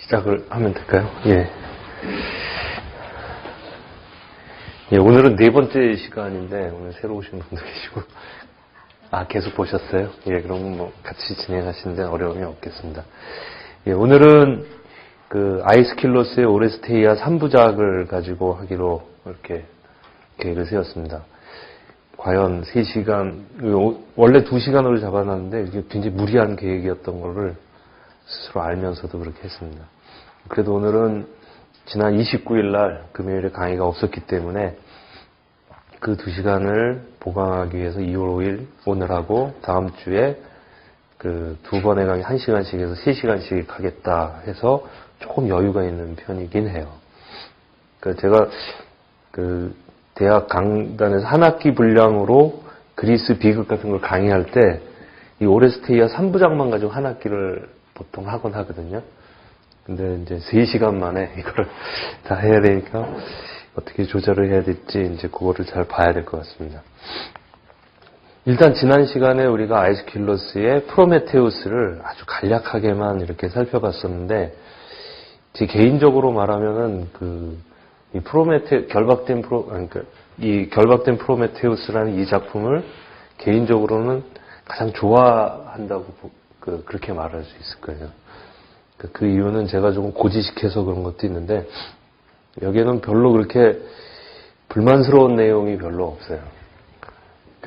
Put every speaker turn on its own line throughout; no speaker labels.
시작을 하면 될까요? 예. 예, 오늘은 네 번째 시간인데, 오늘 새로 오신 분도 계시고, 계속 보셨어요? 예, 그럼 뭐, 같이 진행하시는데 어려움이 없겠습니다. 예, 오늘은 아이스킬러스의 오레스테이아 3부작을 가지고 하기로 이렇게 계획을 세웠습니다. 과연 3시간, 원래 2시간으로 잡아놨는데, 이게 굉장히 무리한 계획이었던 거를 스스로 알면서도 그렇게 했습니다. 그래도 오늘은 지난 29일 날 금요일에 강의가 없었기 때문에 그 2시간을 보강하기 위해서 2월 5일 오늘하고 다음 주에 그 두 번의 강의 1시간씩 해서 3시간씩 하겠다 해서 조금 여유가 있는 편이긴 해요. 제가 대학 강단에서 한 학기 분량으로 그리스 비극 같은 걸 강의할 때 이 오레스테이아 3부작만 가지고 한 학기를 보통 하곤 하거든요. 근데 이제 3시간 만에 이거를 다 해야 되니까 어떻게 조절을 해야 될지 이제 그거를 잘 봐야 될 것 같습니다. 일단 지난 시간에 우리가 아이스킬러스의 프로메테우스를 아주 간략하게만 이렇게 살펴봤었는데, 제 개인적으로 말하면은 이 결박된 프로메테우스라는 이 작품을 개인적으로는 가장 좋아한다고 그렇게 말할 수 있을 거예요. 그 이유는 제가 조금 고지식해서 그런 것도 있는데, 여기에는 별로 그렇게 불만스러운 내용이 별로 없어요.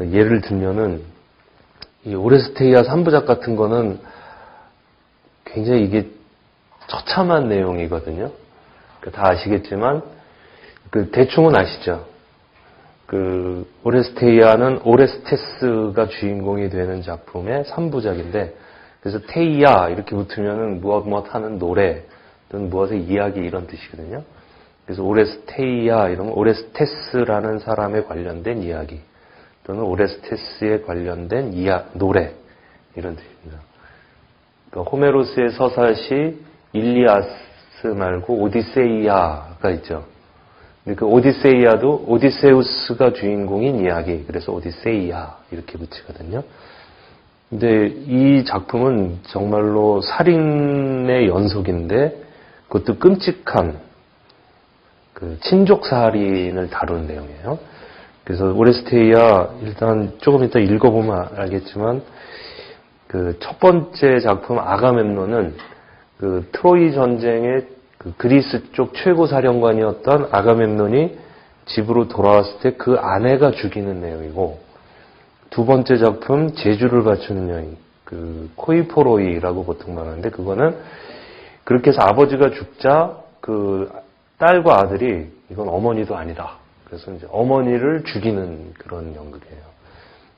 예를 들면은, 이 오레스테이아 3부작 같은 거는 굉장히 이게 처참한 내용이거든요. 다 아시겠지만, 대충은 아시죠? 오레스테이아는 오레스테스가 주인공이 되는 작품의 3부작인데, 그래서 테이아 이렇게 붙으면은 무엇 하는 노래 또는 무엇의 이야기 이런 뜻이거든요. 그래서 오레스테이아 이런 오레스테스라는 사람에 관련된 이야기 또는 오레스테스에 관련된 노래 이런 뜻입니다. 호메로스의 서사시 일리아스 말고 오디세이아가 있죠. 근데 그 오디세이아도 오디세우스가 주인공인 이야기, 그래서 오디세이아 이렇게 붙이거든요. 근데 이 작품은 정말로 살인의 연속인데, 그것도 끔찍한 친족 살인을 다루는 내용이에요. 그래서 오레스테이아 일단 조금 이따 읽어보면 알겠지만, 첫 번째 작품 아가멤논은 트로이 전쟁의 그리스 쪽 최고 사령관이었던 아가멤논이 집으로 돌아왔을 때 그 아내가 죽이는 내용이고, 두 번째 작품 제주를 바치는 여인, 코이포로이라고 보통 말하는데, 그거는 그렇게 해서 아버지가 죽자 딸과 아들이 이건 어머니도 아니다, 그래서 이제 어머니를 죽이는 그런 연극이에요.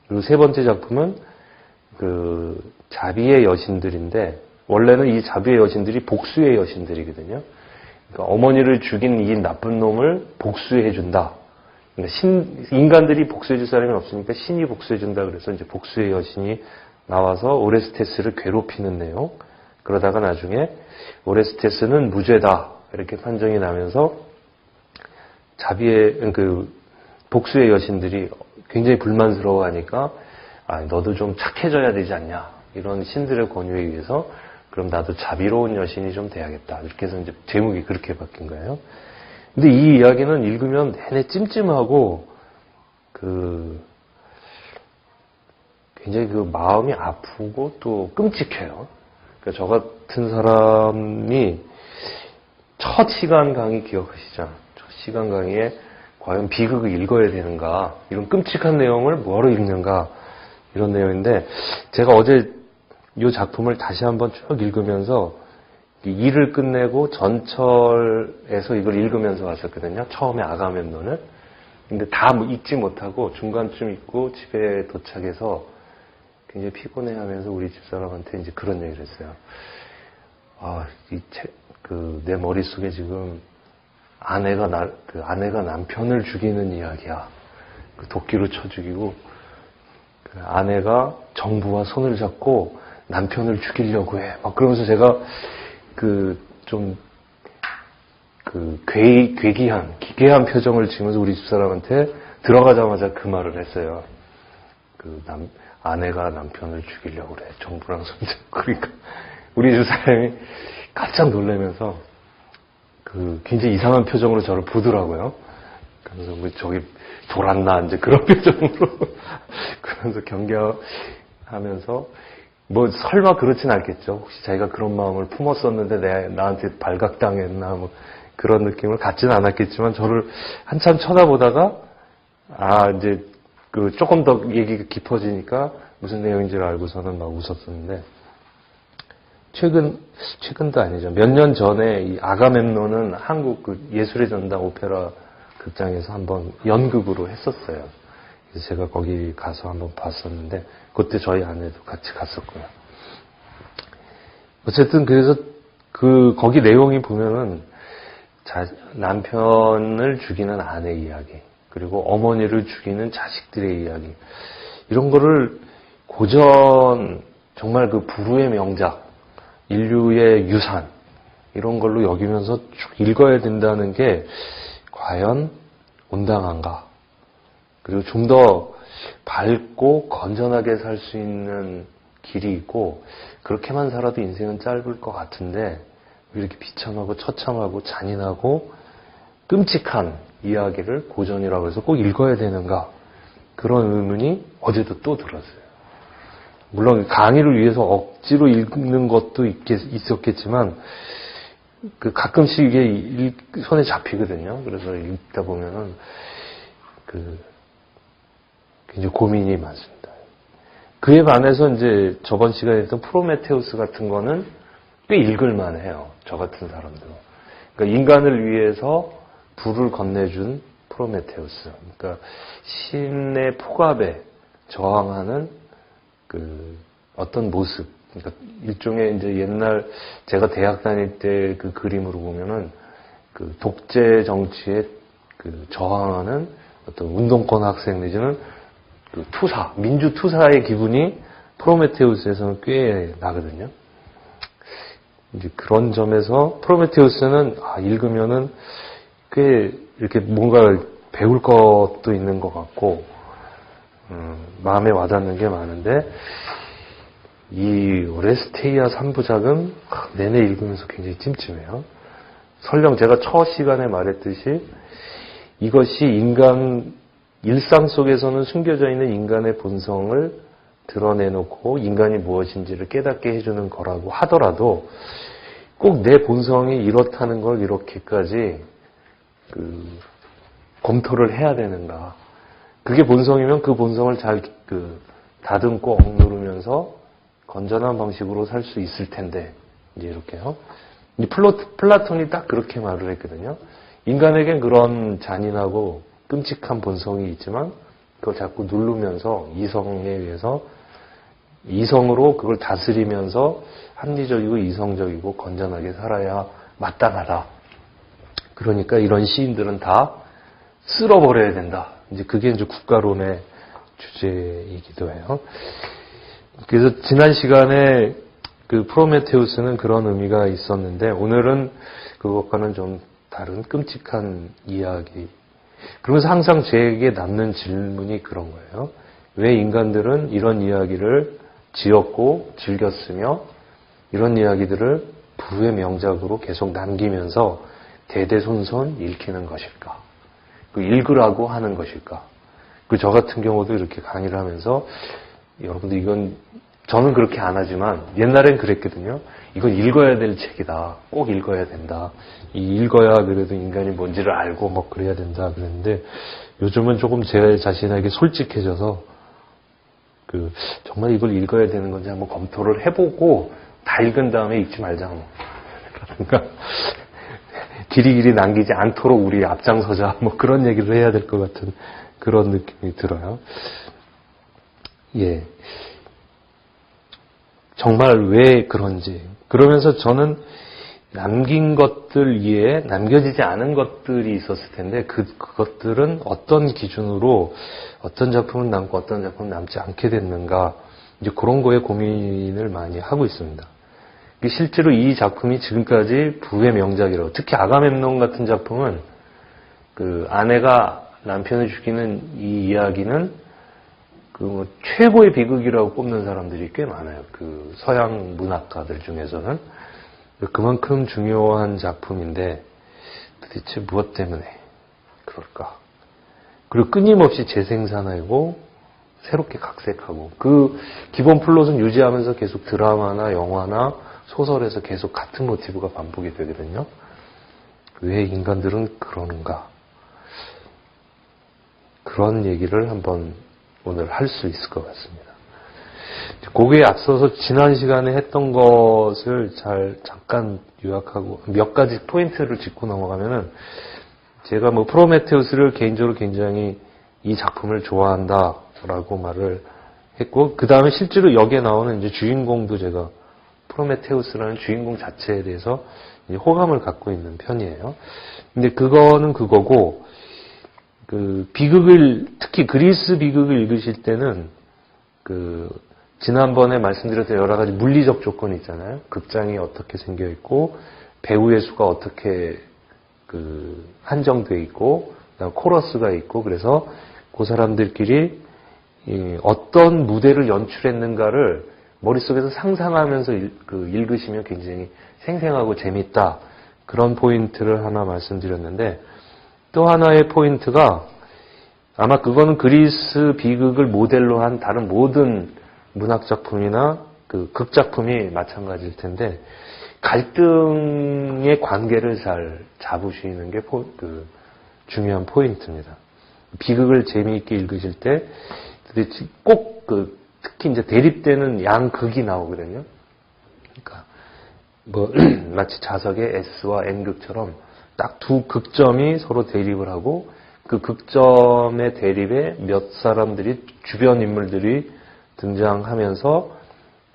그리고 세 번째 작품은 자비의 여신들인데, 원래는 이 자비의 여신들이 복수의 여신들이거든요. 그러니까 어머니를 죽인 이 나쁜 놈을 복수해준다. 그러니까 인간들이 복수해줄 사람이 없으니까 신이 복수해준다. 그래서 이제 복수의 여신이 나와서 오레스테스를 괴롭히는 내용. 그러다가 나중에 오레스테스는 무죄다 이렇게 판정이 나면서 복수의 여신들이 굉장히 불만스러워하니까, 너도 좀 착해져야 되지 않냐, 이런 신들의 권유에 의해서 그럼 나도 자비로운 여신이 좀 돼야겠다, 이렇게 해서 이제 제목이 그렇게 바뀐 거예요. 근데 이 이야기는 읽으면 내내 찜찜하고 굉장히 마음이 아프고 또 끔찍해요. 그러니까 저 같은 사람이 첫 시간 강의 기억하시죠? 첫 시간 강의에 과연 비극을 읽어야 되는가, 이런 끔찍한 내용을 뭐하러 읽는가, 이런 내용인데, 제가 어제 이 작품을 다시 한번 쭉 읽으면서 일을 끝내고 전철에서 이걸 읽으면서 왔었거든요. 처음에 아가멤논을. 근데 다 읽지 못하고 중간쯤 읽고 집에 도착해서 굉장히 피곤해하면서 우리 집사람한테 이제 그런 얘기를 했어요. 내 머릿속에 지금 아내가 남편을 죽이는 이야기야. 도끼로 쳐 죽이고, 아내가 정부와 손을 잡고 남편을 죽이려고 해. 막 그러면서 제가 기괴한 표정을 지으면서 우리 집사람한테 들어가자마자 그 말을 했어요. 아내가 남편을 죽이려고 그래. 정부랑 손잡고. 그러니까 우리 집사람이 깜짝 놀라면서 굉장히 이상한 표정으로 저를 보더라고요. 그래서 뭐 저기 돌았나 이제 그런 표정으로 그러면서 경계하면서 뭐 설마 그렇진 않겠죠. 혹시 자기가 그런 마음을 품었었는데 나한테 발각당했나 뭐 그런 느낌을 갖지는 않았겠지만 저를 한참 쳐다보다가 이제 조금 더 얘기가 깊어지니까 무슨 내용인지를 알고서는 막 웃었었는데 최근도 아니죠. 몇 년 전에 이 아가멤논은 한국 예술의 전당 오페라 극장에서 한번 연극으로 했었어요. 그래서 제가 거기 가서 한번 봤었는데 그때 저희 아내도 같이 갔었고요. 어쨌든 그래서 거기 내용이 보면은 남편을 죽이는 아내 이야기 그리고 어머니를 죽이는 자식들의 이야기 이런 거를 고전 정말 불후의 명작 인류의 유산 이런 걸로 여기면서 쭉 읽어야 된다는 게 과연 온당한가? 그리고 좀 더 밝고 건전하게 살 수 있는 길이 있고 그렇게만 살아도 인생은 짧을 것 같은데 이렇게 비참하고 처참하고 잔인하고 끔찍한 이야기를 고전이라고 해서 꼭 읽어야 되는가? 그런 의문이 어제도 또 들었어요. 물론 강의를 위해서 억지로 읽는 것도 있었겠지만 가끔씩 이게 손에 잡히거든요. 그래서 읽다 보면은 굉장히 고민이 많습니다. 그에 반해서 이제 저번 시간에 했던 프로메테우스 같은 거는 꽤 읽을만 해요. 저 같은 사람들은. 그러니까 인간을 위해서 불을 건네준 프로메테우스. 그러니까 신의 폭압에 저항하는 어떤 모습. 그러니까 일종의 이제 옛날 제가 대학 다닐 때 그림으로 보면은 독재 정치에 저항하는 어떤 운동권 학생 내지는 투사, 민주 투사의 기분이 프로메테우스에서는 꽤 나거든요. 이제 그런 점에서 프로메테우스는 읽으면은 꽤 이렇게 뭔가 배울 것도 있는 것 같고 마음에 와닿는 게 많은데 이 오레스테이아 3부작은 내내 읽으면서 굉장히 찜찜해요. 설령 제가 첫 시간에 말했듯이 이것이 인간 일상 속에서는 숨겨져 있는 인간의 본성을 드러내놓고 인간이 무엇인지를 깨닫게 해주는 거라고 하더라도 꼭 내 본성이 이렇다는 걸 이렇게까지 검토를 해야 되는가. 그게 본성이면 그 본성을 잘 다듬고 억누르면서 건전한 방식으로 살 수 있을 텐데 이제 이렇게요. 플라톤이 딱 그렇게 말을 했거든요. 인간에겐 그런 잔인하고 끔찍한 본성이 있지만 그걸 자꾸 누르면서 이성에 의해서 이성으로 그걸 다스리면서 합리적이고 이성적이고 건전하게 살아야 마땅하다. 그러니까 이런 시인들은 다 쓸어버려야 된다. 이제 그게 이제 국가론의 주제이기도 해요. 그래서 지난 시간에 프로메테우스는 그런 의미가 있었는데 오늘은 그것과는 좀 다른 끔찍한 이야기. 그러면서 항상 제게 남는 질문이 그런 거예요. 왜 인간들은 이런 이야기를 지었고 즐겼으며 이런 이야기들을 부의 명작으로 계속 남기면서 대대손손 읽히는 것일까? 읽으라고 하는 것일까? 저 같은 경우도 이렇게 강의를 하면서 여러분들 이건 저는 그렇게 안 하지만 옛날엔 그랬거든요. 이건 읽어야 될 책이다. 꼭 읽어야 된다. 읽어야 그래도 인간이 뭔지를 알고 뭐 그래야 된다 그랬는데 요즘은 조금 제 자신에게 솔직해져서 정말 이걸 읽어야 되는 건지 한번 검토를 해보고 다 읽은 다음에 읽지 말자. 그러니까 길이길이 남기지 않도록 우리 앞장서자. 뭐 그런 얘기를 해야 될 것 같은 그런 느낌이 들어요. 예. 정말 왜 그런지. 그러면서 저는 남긴 것들 위에 남겨지지 않은 것들이 있었을 텐데 그것들은 어떤 기준으로 어떤 작품은 남고 어떤 작품은 남지 않게 됐는가. 이제 그런 거에 고민을 많이 하고 있습니다. 실제로 이 작품이 지금까지 부의 명작이라고, 특히 아가멤논 같은 작품은 아내가 남편을 죽이는 이 이야기는 최고의 비극이라고 꼽는 사람들이 꽤 많아요. 서양 문학가들 중에서는. 그만큼 중요한 작품인데 도대체 무엇 때문에 그럴까? 그리고 끊임없이 재생산하고 새롭게 각색하고 그 기본 플롯은 유지하면서 계속 드라마나 영화나 소설에서 계속 같은 모티브가 반복이 되거든요. 왜 인간들은 그러는가? 그런 얘기를 한번 오늘 할 수 있을 것 같습니다. 거기에 앞서서 지난 시간에 했던 것을 잠깐 요약하고 몇 가지 포인트를 짚고 넘어가면은 제가 프로메테우스를 개인적으로 굉장히 이 작품을 좋아한다라고 말을 했고 그 다음에 실제로 여기에 나오는 이제 주인공도 제가 프로메테우스라는 주인공 자체에 대해서 이제 호감을 갖고 있는 편이에요. 근데 그거는 그거고 비극을 특히 그리스 비극을 읽으실 때는 지난번에 말씀드렸던 여러 가지 물리적 조건이 있잖아요. 극장이 어떻게 생겨 있고 배우의 수가 어떻게 한정되어 있고 그다음 코러스가 있고 그래서 그 사람들끼리 어떤 무대를 연출했는가를 머릿속에서 상상하면서 읽으시면 굉장히 생생하고 재밌다. 그런 포인트를 하나 말씀드렸는데 또 하나의 포인트가 아마 그거는 그리스 비극을 모델로 한 다른 모든 문학작품이나 극작품이 마찬가지일 텐데 갈등의 관계를 잘 잡으시는 게 중요한 포인트입니다. 비극을 재미있게 읽으실 때 꼭 특히 이제 대립되는 양극이 나오거든요. 그러니까 마치 자석의 S와 N극처럼 딱 두 극점이 서로 대립을 하고 그 극점의 대립에 몇 사람들이 주변 인물들이 등장하면서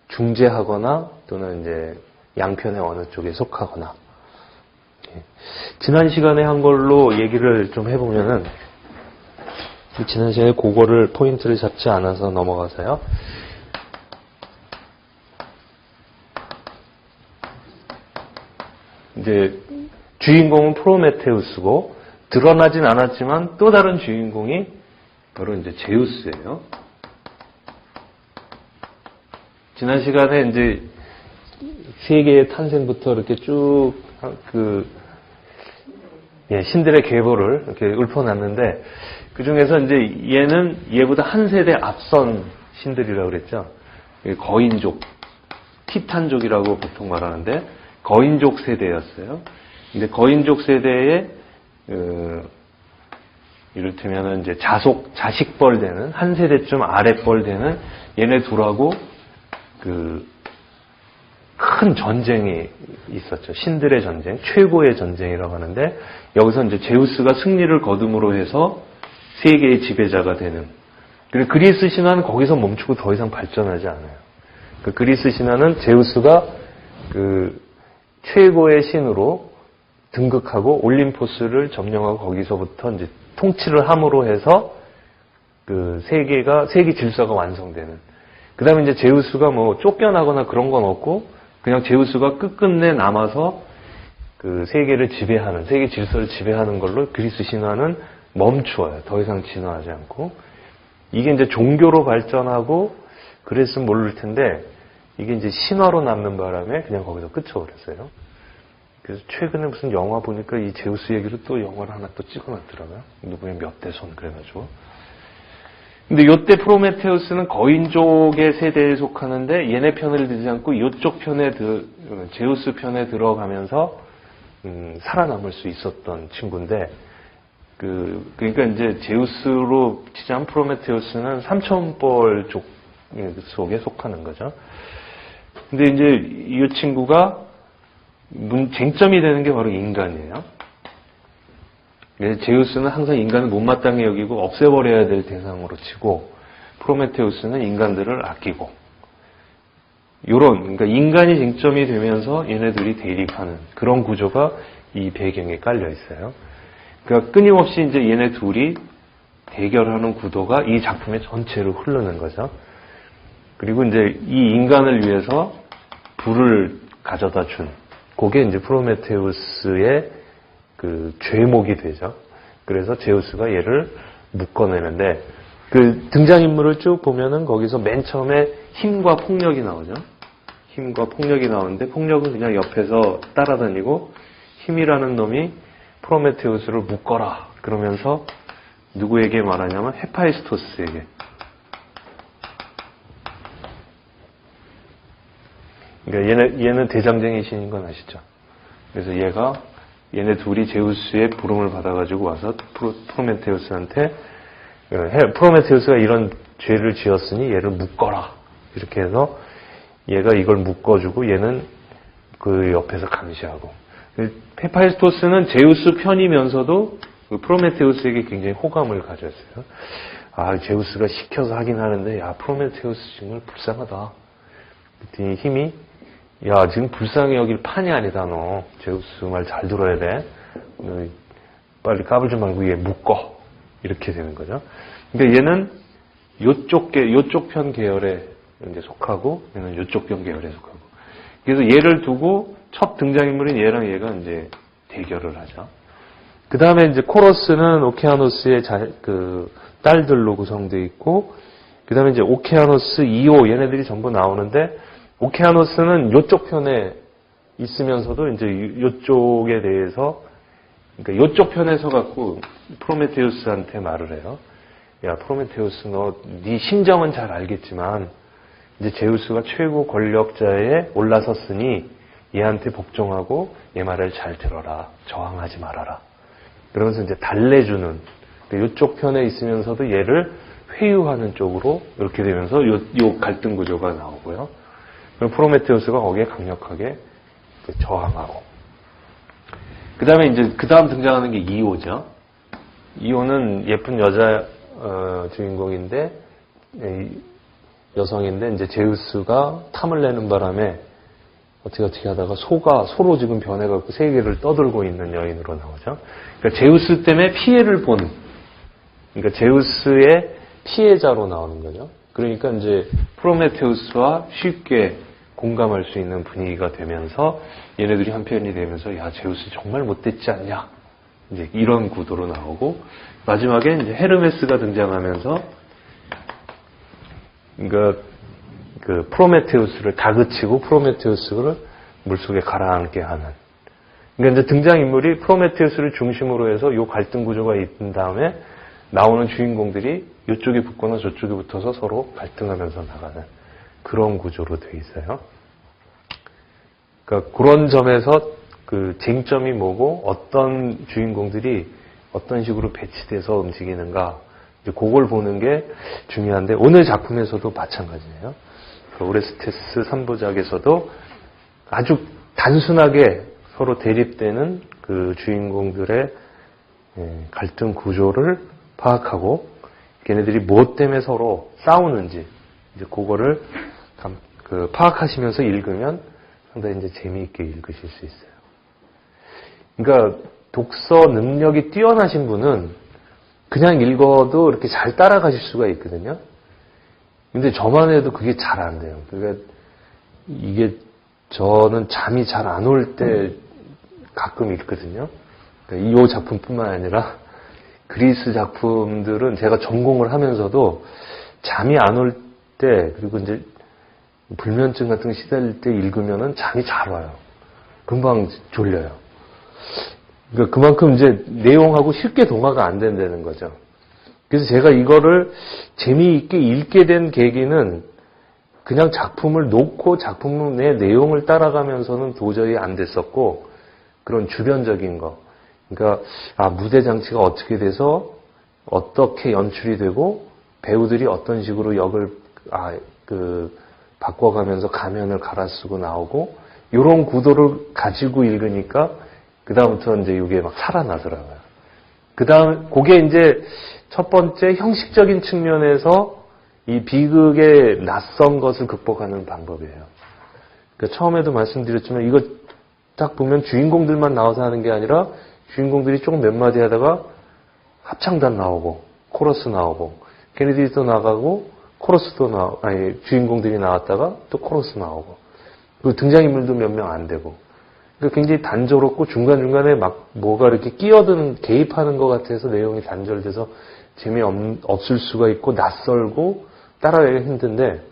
중재하거나 또는 이제 양편의 어느 쪽에 속하거나 지난 시간에 한 걸로 얘기를 좀 해보면은 지난 시간에 그거를 포인트를 잡지 않아서 넘어가서요. 이제 주인공은 프로메테우스고 드러나진 않았지만 또 다른 주인공이 바로 이제 제우스예요. 지난 시간에 이제 세계의 탄생부터 이렇게 쭉 신들의 계보를 이렇게 읊어놨는데 그 중에서 이제 얘보다 한 세대 앞선 신들이라고 그랬죠. 거인족, 티탄족이라고 보통 말하는데 거인족 세대였어요. 근데 거인족 세대에 이를테면은 이제 자식뻘 되는 한 세대쯤 아랫뻘 되는 얘네 둘하고 큰 전쟁이 있었죠. 신들의 전쟁, 최고의 전쟁이라고 하는데 여기서 이제 제우스가 승리를 거둠으로 해서 세계의 지배자가 되는. 그리고 그리스 신화는 거기서 멈추고 더 이상 발전하지 않아요. 그리스 신화는 제우스가 최고의 신으로 등극하고 올림포스를 점령하고 거기서부터 이제 통치를 함으로 해서 세계 질서가 완성되는. 그 다음에 이제 제우스가 쫓겨나거나 그런 건 없고 그냥 제우스가 끝끝내 남아서 세계를 지배하는, 세계 질서를 지배하는 걸로 그리스 신화는 멈추어요. 더 이상 진화하지 않고. 이게 이제 종교로 발전하고 그랬으면 모를 텐데 이게 이제 신화로 남는 바람에 그냥 거기서 끝쳐버렸어요. 그래서 최근에 무슨 영화 보니까 이 제우스 얘기로 또 영화를 하나 또 찍어놨더라고요. 누구의 몇 대 손 그래가지고. 근데 요때 프로메테우스는 거인족의 세대에 속하는데 얘네 편을 들지 않고 요쪽 편에 제우스 편에 들어가면서 살아남을 수 있었던 친구인데 그러니까 이제 제우스로 치자면 프로메테우스는 삼천벌 족 속에 속하는 거죠. 근데 이제 이 친구가 쟁점이 되는 게 바로 인간이에요. 제우스는 항상 인간을 못마땅히 여기고 없애버려야 될 대상으로 치고 프로메테우스는 인간들을 아끼고 그러니까 인간이 쟁점이 되면서 얘네들이 대립하는 그런 구조가 이 배경에 깔려 있어요. 그러니까 끊임없이 이제 얘네 둘이 대결하는 구도가 이 작품의 전체로 흐르는 거죠. 그리고 이제 이 인간을 위해서 불을 가져다 준 그게 이제 프로메테우스의 죄목이 되죠. 그래서 제우스가 얘를 묶어내는데 등장인물을 쭉 보면은 거기서 맨 처음에 힘과 폭력이 나오죠. 힘과 폭력이 나오는데 폭력은 그냥 옆에서 따라다니고 힘이라는 놈이 프로메테우스를 묶어라 그러면서 누구에게 말하냐면 헤파이스토스에게. 그러니까 얘는 대장쟁이 신인 건 아시죠? 그래서 얘네 둘이 제우스의 부름을 받아가지고 와서 프로메테우스한테 프로메테우스가 이런 죄를 지었으니 얘를 묶어라 이렇게 해서 얘가 이걸 묶어주고 얘는 그 옆에서 감시하고. 헤파이스토스는 제우스 편이면서도 그 프로메테우스에게 굉장히 호감을 가졌어요. 아, 제우스가 시켜서 하긴 하는데, 야, 프로메테우스 정말 불쌍하다. 그랬더니 힘이, 야, 지금 불쌍해 여길 판이 아니다, 너. 제우스 말 잘 들어야 돼. 너 빨리 까불지 말고 얘 묶어. 이렇게 되는 거죠. 그러니까 얘는 요쪽 편 계열에 이제 속하고, 얘는 요쪽 편 계열에 속하고. 그래서 얘를 두고 첫 등장인물인 얘랑 얘가 이제 대결을 하죠. 그 다음에 이제 코러스는 오케아노스의 딸들로 구성되어 있고, 그 다음에 이제 오케아노스, 이오, 얘네들이 전부 나오는데, 오케아노스는 요쪽 편에 있으면서도 이제 요쪽에 대해서, 그러니까 요쪽 편에 서갖고 프로메테우스한테 말을 해요. 야, 프로메테우스, 네 심정은 잘 알겠지만, 이제 제우스가 최고 권력자에 올라섰으니 얘한테 복종하고 얘 말을 잘 들어라. 저항하지 말아라. 그러면서 이제 달래주는, 이쪽 편에 있으면서도 얘를 회유하는 쪽으로 이렇게 되면서 요 갈등 구조가 나오고요. 그럼 프로메테우스가 거기에 강력하게 저항하고. 그 다음에 이제 그 다음 등장하는 게 이오죠. 이오는 예쁜 여자 주인공인데, 여성인데 이제 제우스가 탐을 내는 바람에 어떻게 하다가 소로 지금 변해갖고 세계를 떠들고 있는 여인으로 나오죠. 그러니까 제우스 때문에 피해를 본, 그러니까 제우스의 피해자로 나오는 거죠. 그러니까 이제 프로메테우스와 쉽게 공감할 수 있는 분위기가 되면서 얘네들이 한편이 되면서 야, 제우스 정말 못됐지 않냐, 이제 이런 구도로 나오고, 마지막에 이제 헤르메스가 등장하면서 그러니까 그 프로메테우스를 다그치고 프로메테우스를 물속에 가라앉게 하는. 그러니까 이제 등장인물이 프로메테우스를 중심으로 해서 요 갈등 구조가 있은 다음에 나오는 주인공들이 이쪽에 붙거나 저쪽에 붙어서 서로 갈등하면서 나가는 그런 구조로 돼 있어요. 그러니까 그런 점에서 그 쟁점이 뭐고 어떤 주인공들이 어떤 식으로 배치돼서 움직이는가, 이제 그걸 보는 게 중요한데, 오늘 작품에서도 마찬가지예요. 오레스테스 3부작에서도 아주 단순하게 서로 대립되는 그 주인공들의 갈등 구조를 파악하고 걔네들이 무엇 때문에 서로 싸우는지 이제 그거를 파악하시면서 읽으면 상당히 이제 재미있게 읽으실 수 있어요. 그러니까 독서 능력이 뛰어나신 분은 그냥 읽어도 이렇게 잘 따라가실 수가 있거든요. 근데 저만 해도 그게 잘 안 돼요. 그러니까 이게 저는 잠이 잘 안 올 때 가끔 읽거든요. 그러니까 이 작품뿐만 아니라 그리스 작품들은 제가 전공을 하면서도 잠이 안 올 때, 그리고 이제 불면증 같은 거 시달릴 때 읽으면은 잠이 잘 와요. 금방 졸려요. 그러니까 그만큼 이제 내용하고 쉽게 동화가 안 된다는 거죠. 그래서 제가 이거를 재미있게 읽게 된 계기는 그냥 작품을 놓고 작품의 내용을 따라가면서는 도저히 안 됐었고, 그런 주변적인 거. 그러니까, 무대 장치가 어떻게 돼서 어떻게 연출이 되고, 배우들이 어떤 식으로 역을, 바꿔가면서 가면을 갈아 쓰고 나오고, 이런 구도를 가지고 읽으니까, 그다음부터 이제 이게 막 살아나더라고요. 그게 이제 첫 번째 형식적인 측면에서 이 비극의 낯선 것을 극복하는 방법이에요. 그러니까 처음에도 말씀드렸지만 이거 딱 보면 주인공들만 나와서 하는 게 아니라 주인공들이 조금 몇 마디 하다가 합창단 나오고 코러스 나오고 걔네들이 또 나가고 코러스도 주인공들이 나왔다가 또 코러스 나오고 그 등장인물도 몇 명 안 되고, 그러니까 굉장히 단조롭고 중간중간에 막 뭐가 이렇게 끼어드는, 개입하는 것 같아서 내용이 단절돼서 재미없을 수가 있고 낯설고 따라가기가 힘든데,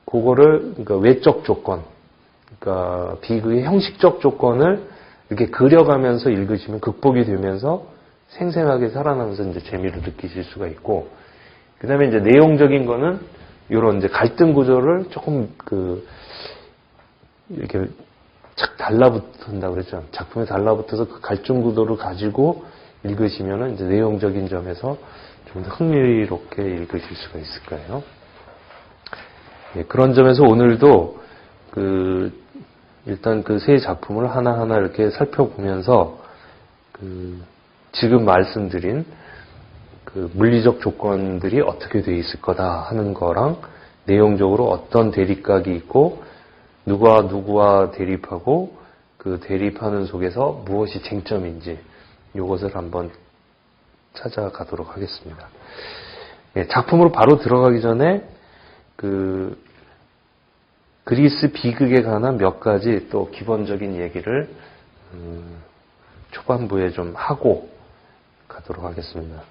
그거를 그러니까 외적 조건, 그러니까 비극의 형식적 조건을 이렇게 그려가면서 읽으시면 극복이 되면서 생생하게 살아나면서 이제 재미를 느끼실 수가 있고, 그 다음에 이제 내용적인 거는 이런 이제 갈등 구조를 조금 이렇게 착 달라붙는다고 그랬죠. 작품에 달라붙어서 그 갈등 구도를 가지고 읽으시면은 이제 내용적인 점에서 좀 더 흥미롭게 읽으실 수가 있을 거예요. 예, 그런 점에서 오늘도 일단 그 세 작품을 하나하나 이렇게 살펴보면서 지금 말씀드린 물리적 조건들이 어떻게 돼 있을 거다 하는 거랑 내용적으로 어떤 대립각이 있고 누가 누구와 대립하고 그 대립하는 속에서 무엇이 쟁점인지 이것을 한번 찾아가도록 하겠습니다. 예, 작품으로 바로 들어가기 전에 그리스 비극에 관한 몇 가지 또 기본적인 얘기를 초반부에 좀 하고 가도록 하겠습니다.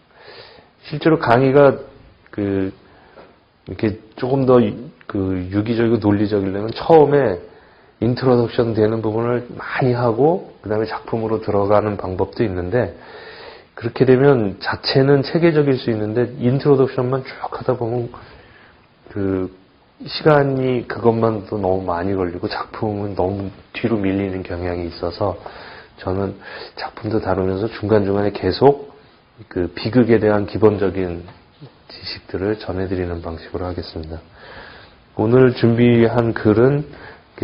실제로 강의가 이렇게 조금 더 유기적이고 논리적이려면 처음에 인트로덕션 되는 부분을 많이 하고 그 다음에 작품으로 들어가는 방법도 있는데, 그렇게 되면 자체는 체계적일 수 있는데 인트로덕션만 쭉 하다 보면 시간이 그것만도 너무 많이 걸리고 작품은 너무 뒤로 밀리는 경향이 있어서 저는 작품도 다루면서 중간중간에 계속 비극에 대한 기본적인 지식들을 전해드리는 방식으로 하겠습니다. 오늘 준비한 글은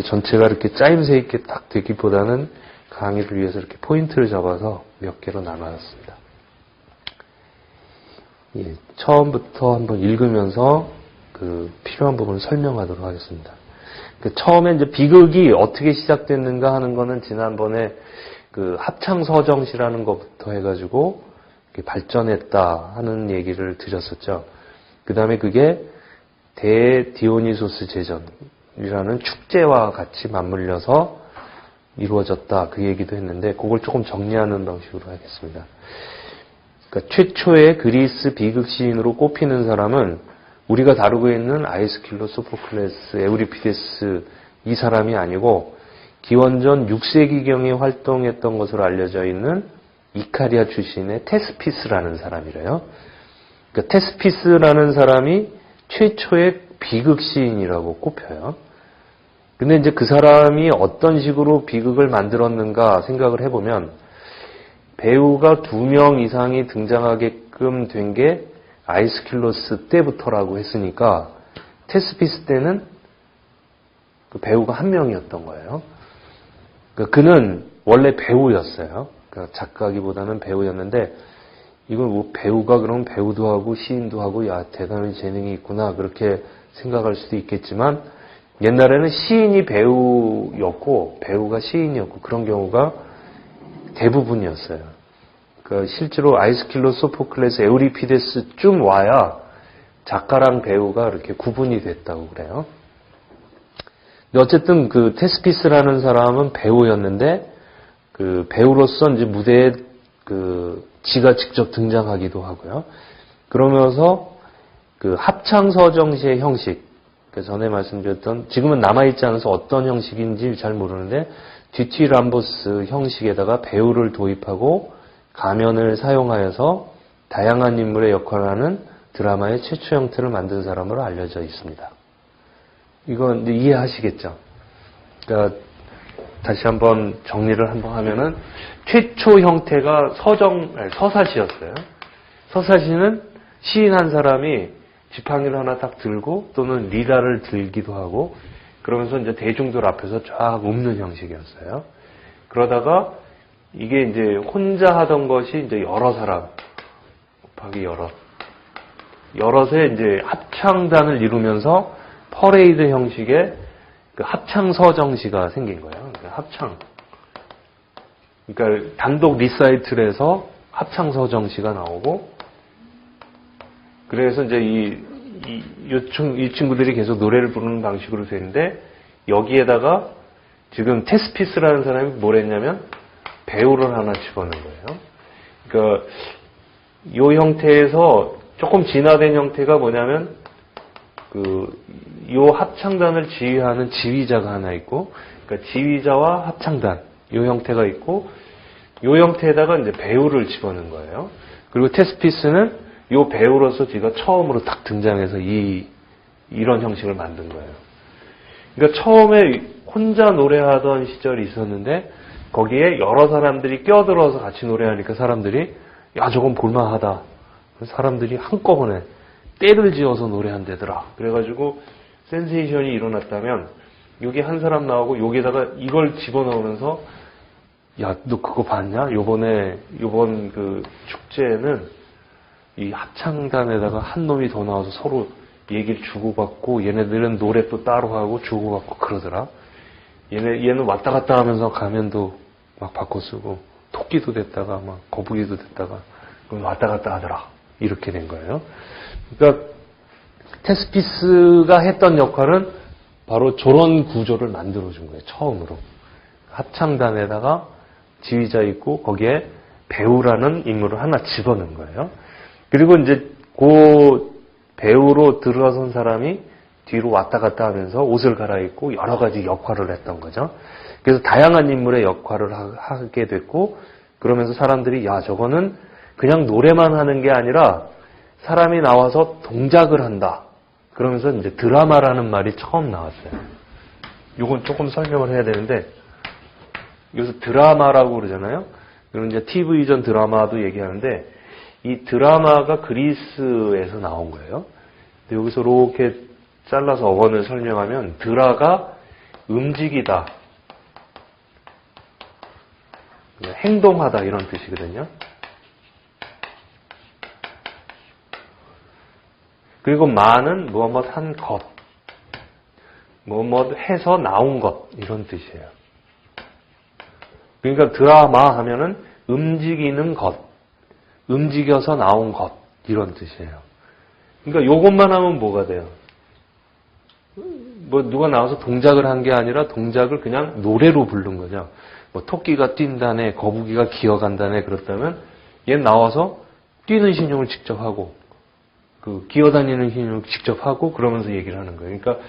전체가 이렇게 짜임새 있게 딱 되기보다는 강의를 위해서 이렇게 포인트를 잡아서 몇 개로 나눠놨습니다. 예, 처음부터 한번 읽으면서 필요한 부분을 설명하도록 하겠습니다. 처음에 이제 비극이 어떻게 시작됐는가 하는 거는 지난번에 합창서정시라는 것부터 해가지고 발전했다 하는 얘기를 드렸었죠. 그 다음에 그게 대디오니소스 제전이라는 축제와 같이 맞물려서 이루어졌다 그 얘기도 했는데, 그걸 조금 정리하는 방식으로 하겠습니다. 그러니까 최초의 그리스 비극 시인으로 꼽히는 사람은 우리가 다루고 있는 아이스킬로, 소포클레스, 에우리피데스 이 사람이 아니고 기원전 6세기경에 활동했던 것으로 알려져 있는 이카리아 출신의 테스피스라는 사람이래요. 그러니까 테스피스라는 사람이 최초의 비극 시인이라고 꼽혀요. 근데 이제 그 사람이 어떤 식으로 비극을 만들었는가 생각을 해보면, 배우가 2명 이상이 등장하게끔 된 게 아이스킬로스 때부터라고 했으니까 테스피스 때는 그 배우가 1명이었던 거예요. 그러니까 그는 원래 배우였어요. 그러니까 작가기보다는 배우였는데, 이건 뭐 배우가 그럼 배우도 하고 시인도 하고 야 대단한 재능이 있구나 그렇게 생각할 수도 있겠지만, 옛날에는 시인이 배우였고 배우가 시인이었고 그런 경우가 대부분이었어요. 그러니까 실제로 아이스킬로, 소포클레스, 에우리피데스쯤 와야 작가랑 배우가 이렇게 구분이 됐다고 그래요. 근데 어쨌든 테스피스라는 사람은 배우였는데 배우로서 이제 무대에 지가 직접 등장하기도 하고요. 그러면서 합창서정시의 형식, 전에 말씀드렸던, 지금은 남아있지 않아서 어떤 형식인지 잘 모르는데 뒤티람보스 형식에다가 배우를 도입하고 가면을 사용하여서 다양한 인물의 역할을 하는 드라마의 최초 형태를 만든 사람으로 알려져 있습니다. 이건 이제 이해하시겠죠? 그러니까 다시 한번 정리를 한번 하면은 최초 형태가 서사시였어요. 서사시는 시인 한 사람이 지팡이를 하나 딱 들고 또는 리라를 들기도 하고 그러면서 이제 대중들 앞에서 쫙 읊는 형식이었어요. 그러다가 이게 이제 혼자 하던 것이 이제 여러 사람 곱하기 여럿의 이제 합창단을 이루면서 퍼레이드 형식의 합창서정시가 생긴 거예요. 그러니까 합창. 그러니까 단독 리사이틀에서 합창서정시가 나오고, 그래서 이제 이 친구들이 계속 노래를 부르는 방식으로 되는데, 여기에다가 지금 테스피스라는 사람이 뭘 했냐면 배우를 하나 집어넣은 거예요. 그러니까 이 형태에서 조금 진화된 형태가 뭐냐면 이 합창단을 지휘하는 지휘자가 하나 있고, 그러니까 지휘자와 합창단 이 형태가 있고 이 형태에다가 이제 배우를 집어넣은 거예요. 그리고 테스피스는 이 배우로서 제가 처음으로 딱 등장해서 이런 형식을 만든 거예요. 그러니까 처음에 혼자 노래하던 시절이 있었는데 거기에 여러 사람들이 껴들어서 같이 노래하니까 사람들이 야 저건 볼만하다. 사람들이 한꺼번에 때를 지어서 노래한대더라. 그래가지고 센세이션이 일어났다면 여기 한 사람 나오고 여기다가 이걸 집어넣으면서 야 너 그거 봤냐? 요번 그 축제에는 이 합창단에다가 한 놈이 더 나와서 서로 얘기를 주고받고 얘네들은 노래 또 따로 하고 주고받고 그러더라. 얘는 왔다 갔다 하면서 가면도 막 바꿔 쓰고 토끼도 됐다가 막 거북이도 됐다가 그럼 왔다 갔다 하더라. 이렇게 된 거예요. 그러니까 테스피스가 했던 역할은 바로 저런 구조를 만들어준 거예요. 처음으로. 합창단에다가 지휘자 있고 거기에 배우라는 인물을 하나 집어넣은 거예요. 그리고 이제 그 배우로 들어선 사람이 뒤로 왔다 갔다 하면서 옷을 갈아입고 여러 가지 역할을 했던 거죠. 그래서 다양한 인물의 역할을 하게 됐고 그러면서 사람들이 야 저거는 그냥 노래만 하는 게 아니라 사람이 나와서 동작을 한다. 그러면서 이제 드라마라는 말이 처음 나왔어요. 이건 조금 설명을 해야 되는데 여기서 드라마라고 그러잖아요. 그리고 이제 TV전 드라마도 얘기하는데 이 드라마가 그리스에서 나온 거예요. 근데 여기서 이렇게 잘라서 어원을 설명하면 드라가 움직이다, 행동하다 이런 뜻이거든요. 그리고 마는 무엇 한 것, 무엇 해서 나온 것 이런 뜻이에요. 그러니까 드라마 하면은 움직이는 것, 움직여서 나온 것 이런 뜻이에요. 그러니까 요것만 하면 뭐가 돼요? 뭐 누가 나와서 동작을 한 게 아니라 동작을 그냥 노래로 부른 거죠. 뭐 토끼가 뛴다네, 거북이가 기어간다네 그렇다면 얘 나와서 뛰는 신용을 직접 하고 그 기어다니는 신용을 직접 하고 그러면서 얘기를 하는 거예요. 그러니까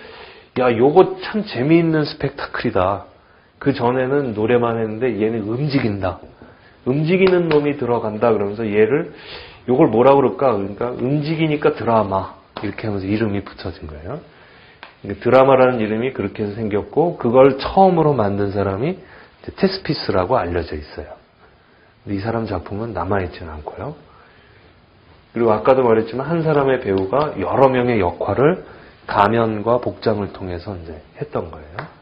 야 요거 참 재미있는 스펙타클이다. 그 전에는 노래만 했는데 얘는 움직인다. 움직이는 놈이 들어간다 그러면서 얘를 요걸 뭐라 그럴까? 그러니까 움직이니까 드라마 이렇게 하면서 이름이 붙여진 거예요. 드라마라는 이름이 그렇게 해서 생겼고 그걸 처음으로 만든 사람이 테스피스라고 알려져 있어요. 근데 이 사람 작품은 남아있지는 않고요. 그리고 아까도 말했지만 한 사람의 배우가 여러 명의 역할을 가면과 복장을 통해서 이제 했던 거예요.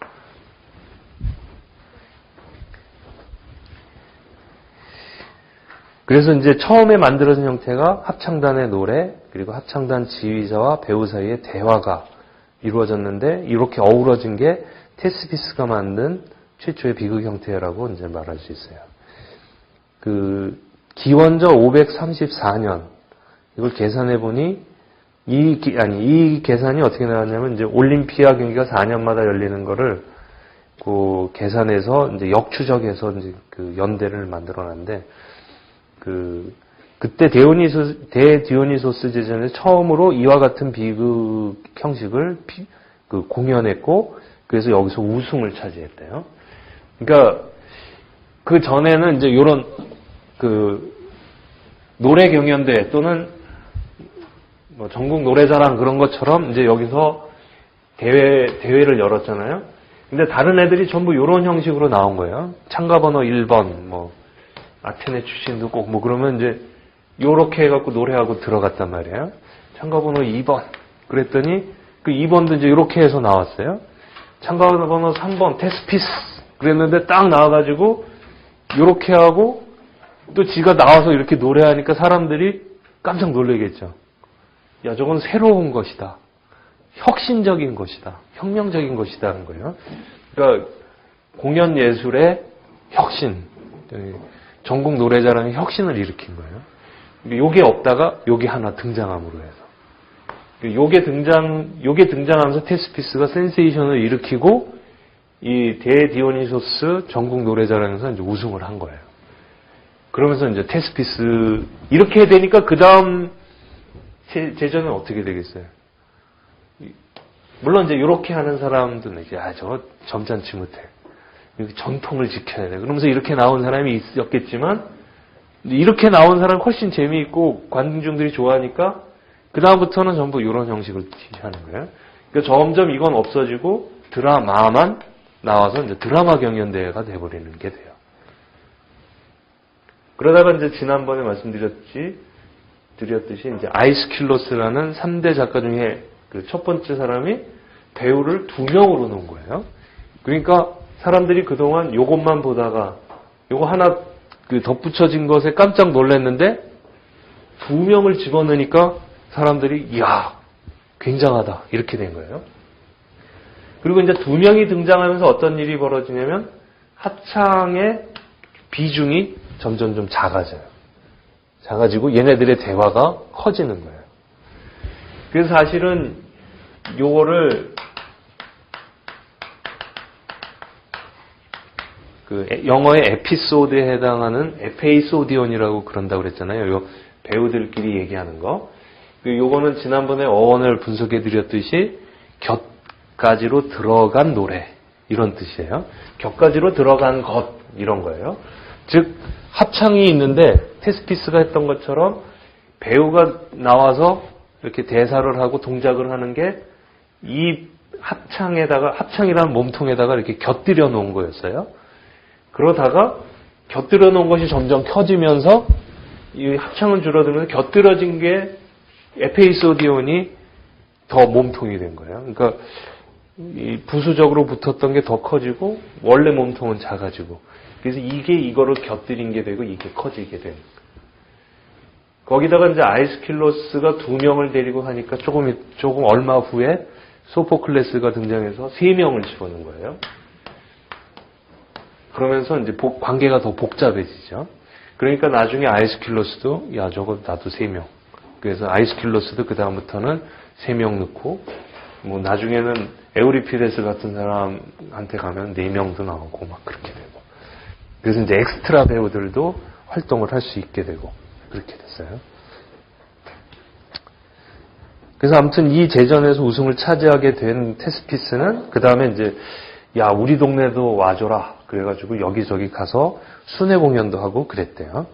그래서 이제 처음에 만들어진 형태가 합창단의 노래, 그리고 합창단 지휘자와 배우 사이의 대화가 이루어졌는데, 이렇게 어우러진 게 테스피스가 만든 최초의 비극 형태라고 이제 말할 수 있어요. 그, 기원전 534년, 이걸 계산해 보니, 이 계산이 어떻게 나왔냐면, 이제 올림피아 경기가 4년마다 열리는 거를, 그, 계산해서, 이제 역추적해서 이제 그 연대를 만들어 놨는데, 그때 대디오니소스 제전에 처음으로 이와 같은 비극 형식을 공연했고, 그래서 여기서 우승을 차지했대요. 그러니까, 그 전에는 이제 요런, 노래 경연대 또는 뭐 전국 노래자랑 그런 것처럼 이제 여기서 대회를 열었잖아요. 근데 다른 애들이 전부 요런 형식으로 나온 거예요. 참가번호 1번, 뭐, 아테네 출신도 꼭, 뭐, 그러면 이제, 요렇게 해갖고 노래하고 들어갔단 말이에요. 참가번호 2번. 그랬더니, 그 2번도 이제 요렇게 해서 나왔어요. 참가번호 3번, 테스피스. 그랬는데 딱 나와가지고, 요렇게 하고, 또 지가 나와서 이렇게 노래하니까 사람들이 깜짝 놀라겠죠. 야, 저건 새로운 것이다. 혁신적인 것이다. 혁명적인 것이다. 하는 거예요. 그러니까, 공연 예술의 혁신. 전국 노래자랑의 혁신을 일으킨 거예요. 요게 없다가 요게 하나 등장함으로 해서. 요게 등장하면서 테스피스가 센세이션을 일으키고 이 대디오니소스 전국 노래자랑에서 이제 우승을 한 거예요. 그러면서 이제 테스피스 이렇게 되니까 그 다음 제전은 어떻게 되겠어요? 물론 이제 요렇게 하는 사람들은 이제 저거 점잖지 못해. 전통을 지켜야 돼. 그러면서 이렇게 나온 사람이 있었겠지만 이렇게 나온 사람 훨씬 재미있고 관중들이 좋아하니까 그 다음부터는 전부 이런 형식을 하는 거예요. 그러니까 점점 이건 없어지고 드라마만 나와서 이제 드라마 경연대회가 돼버리는 게 돼요. 그러다가 이제 지난번에 말씀드렸듯이 이제 아이스킬로스라는 3대 작가 중에 그 첫 번째 사람이 배우를 2명으로 놓은 거예요. 그러니까 사람들이 그동안 요것만 보다가 요거 하나 그 덧붙여진 것에 깜짝 놀랐는데 2명을 집어넣으니까 사람들이 이야 굉장하다 이렇게 된 거예요. 그리고 이제 2명이 등장하면서 어떤 일이 벌어지냐면 합창의 비중이 점점 좀 작아져요. 작아지고 얘네들의 대화가 커지는 거예요. 그래서 사실은 요거를 그 영어의 에피소드에 해당하는 에페이소디온이라고 그런다고 그랬잖아요. 요 배우들끼리 얘기하는 거. 요거는 지난번에 어원을 분석해 드렸듯이 곁가지로 들어간 노래 이런 뜻이에요. 곁가지로 들어간 것 이런 거예요. 즉 합창이 있는데 테스피스가 했던 것처럼 배우가 나와서 이렇게 대사를 하고 동작을 하는 게 이 합창이라는 몸통에다가 이렇게 곁들여 놓은 거였어요. 그러다가 곁들여 놓은 것이 점점 켜지면서 이 합창은 줄어들면서 곁들여진 게 에페이소디온이 더 몸통이 된 거예요. 그러니까 이 부수적으로 붙었던 게 더 커지고 원래 몸통은 작아지고 그래서 이게 이거를 곁들인 게 되고 이게 커지게 되는 거예요. 거기다가 이제 아이스킬로스가 2명을 데리고 하니까 조금 얼마 후에 소포클레스가 등장해서 3명을 집어넣은 거예요. 그러면서 이제 관계가 더 복잡해지죠. 그러니까 나중에 아이스킬로스도 야 저거 나도 3명. 그래서 아이스킬로스도 그 다음부터는 3명 넣고 뭐 나중에는 에우리피데스 같은 사람한테 가면 4명도 나오고 막 그렇게 되고. 그래서 이제 엑스트라 배우들도 활동을 할 수 있게 되고 그렇게 됐어요. 그래서 아무튼 이 제전에서 우승을 차지하게 된 테스피스는 그 다음에 이제 야 우리 동네도 와줘라 그래가지고 여기저기 가서 순회 공연도 하고 그랬대요.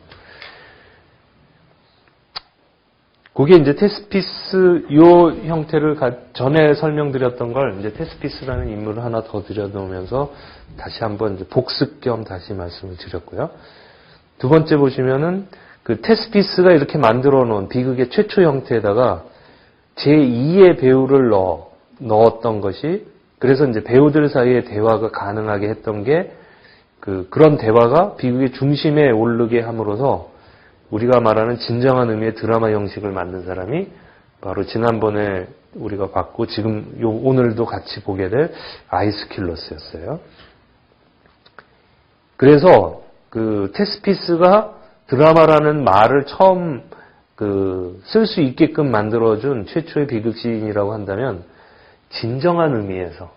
그게 이제 테스피스 요 형태를 전에 설명드렸던 걸 이제 테스피스라는 인물을 하나 더 들여놓으면서 다시 한번 이제 복습 겸 다시 말씀을 드렸고요. 두 번째 보시면은 그 테스피스가 이렇게 만들어 놓은 비극의 최초 형태에다가 제2의 배우를 넣었던 것이 그래서 이제 배우들 사이에 대화가 가능하게 했던 게 그런 대화가 비극의 중심에 오르게 함으로써 우리가 말하는 진정한 의미의 드라마 형식을 만든 사람이 바로 지난번에 우리가 봤고 지금 오늘도 같이 보게 될 아이스킬로스였어요. 그래서 그 테스피스가 드라마라는 말을 처음 쓸 수 있게끔 만들어준 최초의 비극 시인이라고 한다면 진정한 의미에서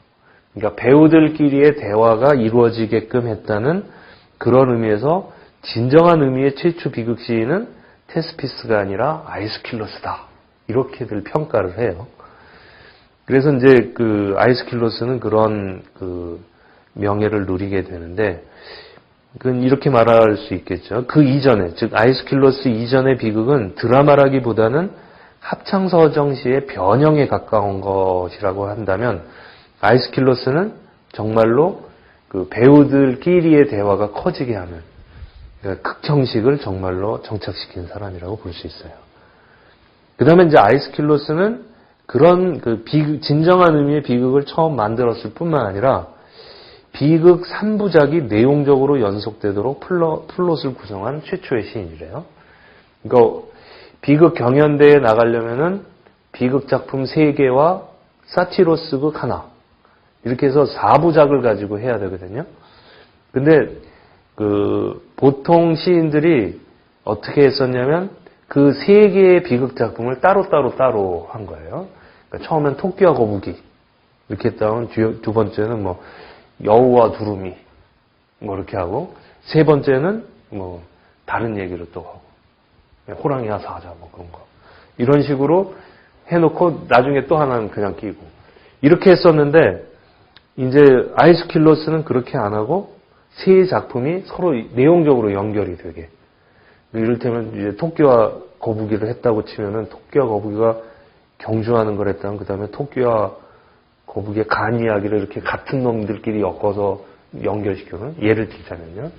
그러니까 배우들끼리의 대화가 이루어지게끔 했다는 그런 의미에서 진정한 의미의 최초 비극 시인은 테스피스가 아니라 아이스킬로스다. 이렇게들 평가를 해요. 그래서 이제 그 아이스킬로스는 그런 명예를 누리게 되는데 그건 이렇게 말할 수 있겠죠. 그 이전에, 즉 아이스킬로스 이전의 비극은 드라마라기보다는 합창서정시의 변형에 가까운 것이라고 한다면 아이스킬로스는 정말로 그 배우들끼리의 대화가 커지게 하는 극형식을 정말로 정착시킨 사람이라고 볼 수 있어요. 그 다음에 이제 아이스킬로스는 그런 진정한 의미의 비극을 처음 만들었을 뿐만 아니라 비극 3부작이 내용적으로 연속되도록 플롯을 구성한 최초의 시인이래요. 그러니까 비극 경연대회에 나가려면은 비극 작품 3개와 사티로스극 하나 이렇게 해서 4부작을 가지고 해야 되거든요. 근데 보통 시인들이 어떻게 했었냐면 그 3개의 비극 작품을 따로 한 거예요. 그러니까 처음엔 토끼와 거북이 이렇게 했다면 두 번째는 뭐 여우와 두루미 뭐 이렇게 하고 세 번째는 뭐 다른 얘기를 또 하고 호랑이와 사자 뭐 그런 거 이런 식으로 해놓고 나중에 또 하나는 그냥 끼고 이렇게 했었는데 이제 아이스킬로스는 그렇게 안 하고 세 작품이 서로 내용적으로 연결이 되게. 이를테면 이제 토끼와 거북이를 했다고 치면은 토끼와 거북이가 경주하는 걸 했다면 그 다음에 토끼와 거북이의 간 이야기를 이렇게 같은 놈들끼리 엮어서 연결시켜는 예를 들자면요.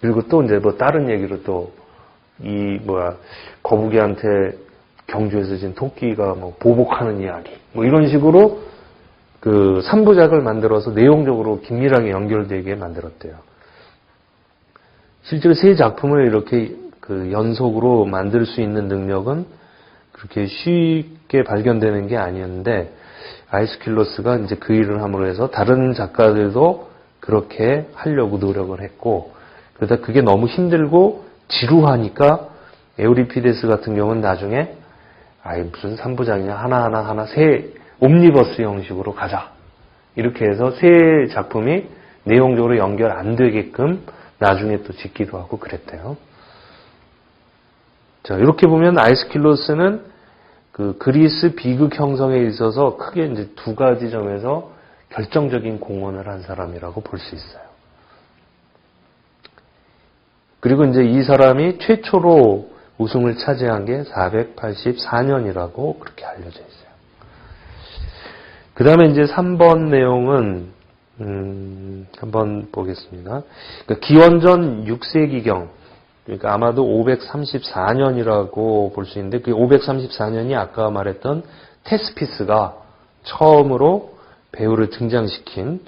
그리고 또 이제 뭐 다른 얘기로 또 거북이한테 경주에서 진 토끼가 뭐 보복하는 이야기 뭐 이런 식으로 그 3부작을 만들어서 내용적으로 긴밀하게 연결되게 만들었대요. 실제로 세 작품을 이렇게 그 연속으로 만들 수 있는 능력은 그렇게 쉽게 발견되는 게 아니었는데 아이스킬로스가 이제 그 일을 함으로 해서 다른 작가들도 그렇게 하려고 노력을 했고 그러다 그게 너무 힘들고 지루하니까 에우리피데스 같은 경우는 나중에 무슨 3부작이냐 하나 세 옴니버스 형식으로 가자 이렇게 해서 세 작품이 내용적으로 연결 안 되게끔 나중에 또 짓기도 하고 그랬대요. 자, 이렇게 보면 아이스킬로스는 그 그리스 비극 형성에 있어서 크게 이제 두 가지 점에서 결정적인 공헌을 한 사람이라고 볼 수 있어요. 그리고 이제 이 사람이 최초로 우승을 차지한 게 484년이라고 그렇게 알려져 있어요. 그 다음에 이제 3번 내용은, 한번 보겠습니다. 그러니까 기원전 6세기경, 그러니까 아마도 534년이라고 볼 수 있는데, 그 534년이 아까 말했던 테스피스가 처음으로 배우를 등장시킨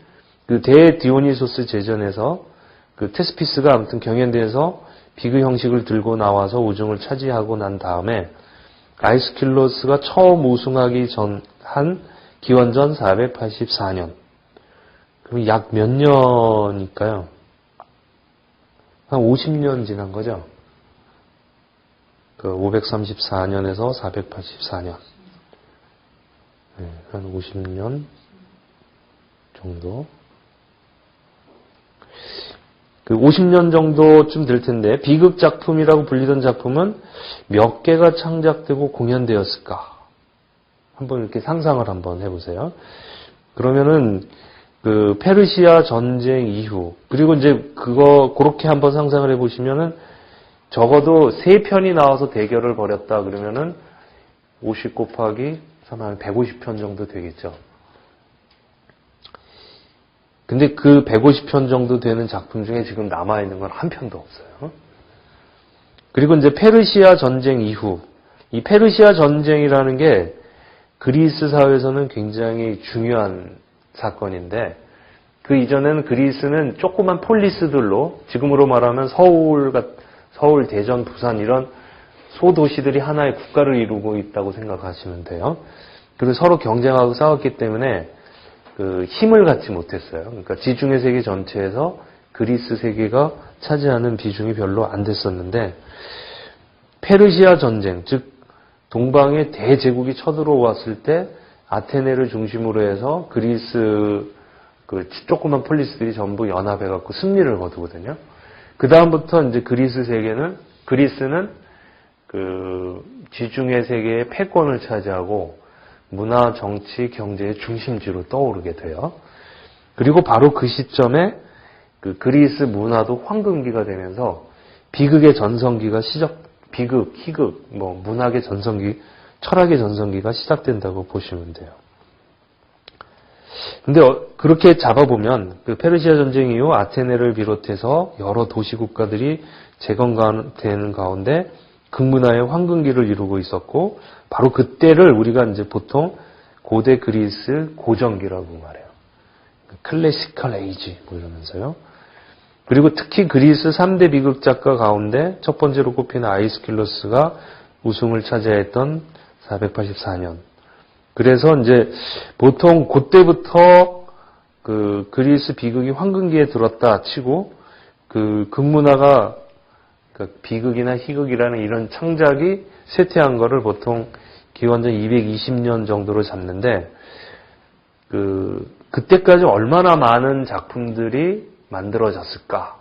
그 대디오니소스 제전에서 그 테스피스가 아무튼 경연대에서 비극 형식을 들고 나와서 우승을 차지하고 난 다음에 아이스킬로스가 처음 우승하기 전 한 기원전 484년. 그럼 약 몇 년일까요? 한 50년 지난 거죠? 그 534년에서 484년. 네, 한 50년 정도. 그 50년 정도쯤 될 텐데 비극 작품이라고 불리던 작품은 몇 개가 창작되고 공연되었을까? 한번 이렇게 상상을 한번 해보세요. 그러면은 그 페르시아 전쟁 이후 그리고 이제 그렇게 한번 상상을 해보시면은 적어도 3편이 나와서 대결을 벌였다 그러면은 50 곱하기 3 150편 정도 되겠죠. 근데 그 150편 정도 되는 작품 중에 지금 남아있는 건 한 편도 없어요. 그리고 이제 페르시아 전쟁 이후, 이 페르시아 전쟁이라는 게 그리스 사회에서는 굉장히 중요한 사건인데, 그 이전에는 그리스는 조그만 폴리스들로, 지금으로 말하면 서울, 대전, 부산 이런 소도시들이 하나의 국가를 이루고 있다고 생각하시면 돼요. 그리고 서로 경쟁하고 싸웠기 때문에 그 힘을 갖지 못했어요. 그러니까 지중해 세계 전체에서 그리스 세계가 차지하는 비중이 별로 안 됐었는데 페르시아 전쟁, 즉 동방의 대제국이 쳐들어왔을 때 아테네를 중심으로 해서 그리스 그 조그만 폴리스들이 전부 연합해갖고 승리를 거두거든요. 그 다음부터 이제 그리스는 그 지중해 세계의 패권을 차지하고 문화, 정치, 경제의 중심지로 떠오르게 돼요. 그리고 바로 그 시점에 그 그리스 문화도 황금기가 되면서 비극의 전성기가 비극, 희극, 문학의 전성기, 철학의 전성기가 시작된다고 보시면 돼요. 근데 그렇게 잡아보면 그 페르시아 전쟁 이후 아테네를 비롯해서 여러 도시 국가들이 재건되는 가운데 극문화의 황금기를 이루고 있었고 바로 그때를 우리가 이제 보통 고대 그리스 고전기라고 말해요. 클래시컬 에이지 이러면서요. 그리고 특히 그리스 3대 비극 작가 가운데 첫 번째로 꼽히는 아이스킬로스가 우승을 차지했던 484년. 그래서 이제 보통 그때부터 그 그리스 비극이 황금기에 들었다 치고 그 극문화가 그러니까 비극이나 희극이라는 이런 창작이 쇠퇴한 거를 보통 기원전 220년 정도로 잡는데 그때까지 얼마나 많은 작품들이 만들어졌을까?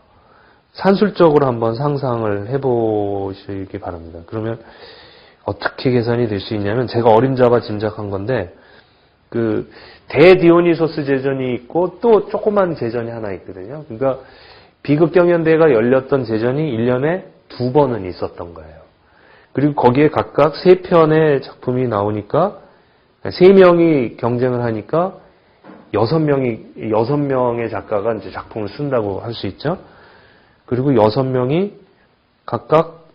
산술적으로 한번 상상을 해보시기 바랍니다. 그러면 어떻게 계산이 될 수 있냐면 제가 어림잡아 짐작한 건데 그 대디오니소스 제전이 있고 또 조그만 제전이 하나 있거든요. 그러니까 비극 경연대회가 열렸던 제전이 1년에 2번은 있었던 거예요. 그리고 거기에 각각 3편의 작품이 나오니까 3명이 경쟁을 하니까 6명의 작가가 이제 작품을 쓴다고 할 수 있죠. 그리고 6명이 각각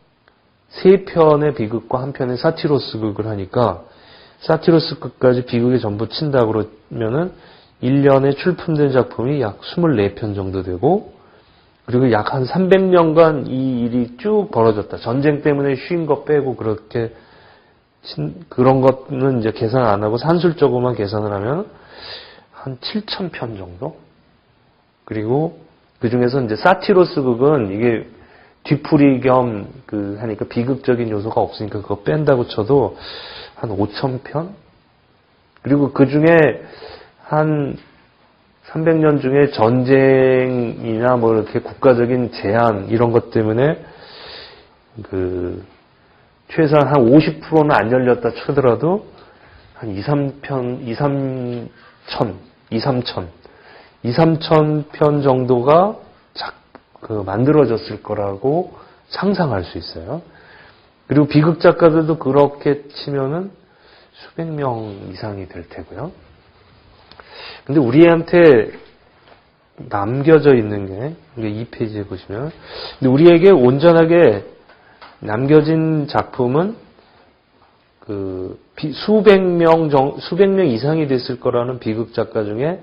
3편의 비극과 1편의 사티로스 극을 하니까 사티로스 극까지 비극에 전부 친다 그러면은 1년에 출품된 작품이 약 24편 정도 되고, 그리고 약 한 300년간 이 일이 쭉 벌어졌다. 전쟁 때문에 쉰 거 빼고 그렇게 그런 것은 이제 계산 안 하고 산술적으로만 계산을 하면 한 7,000편 정도? 그리고 그 중에서 이제 사티로스 극은 이게 뒤풀이 겸 하니까 비극적인 요소가 없으니까 그거 뺀다고 쳐도 한 5,000편? 그리고 그 중에 한 300년 중에 전쟁이나 뭐 이렇게 국가적인 제한 이런 것 때문에 최소한 한 50%는 안 열렸다 치더라도 한 2, 3천 편 정도가 만들어졌을 거라고 상상할 수 있어요. 그리고 비극 작가들도 그렇게 치면은 수백 명 이상이 될 테고요. 근데 우리한테 남겨져 있는 게, 이 페이지에 보시면, 근데 우리에게 온전하게 남겨진 작품은 수백 명 이상이 됐을 거라는 비극 작가 중에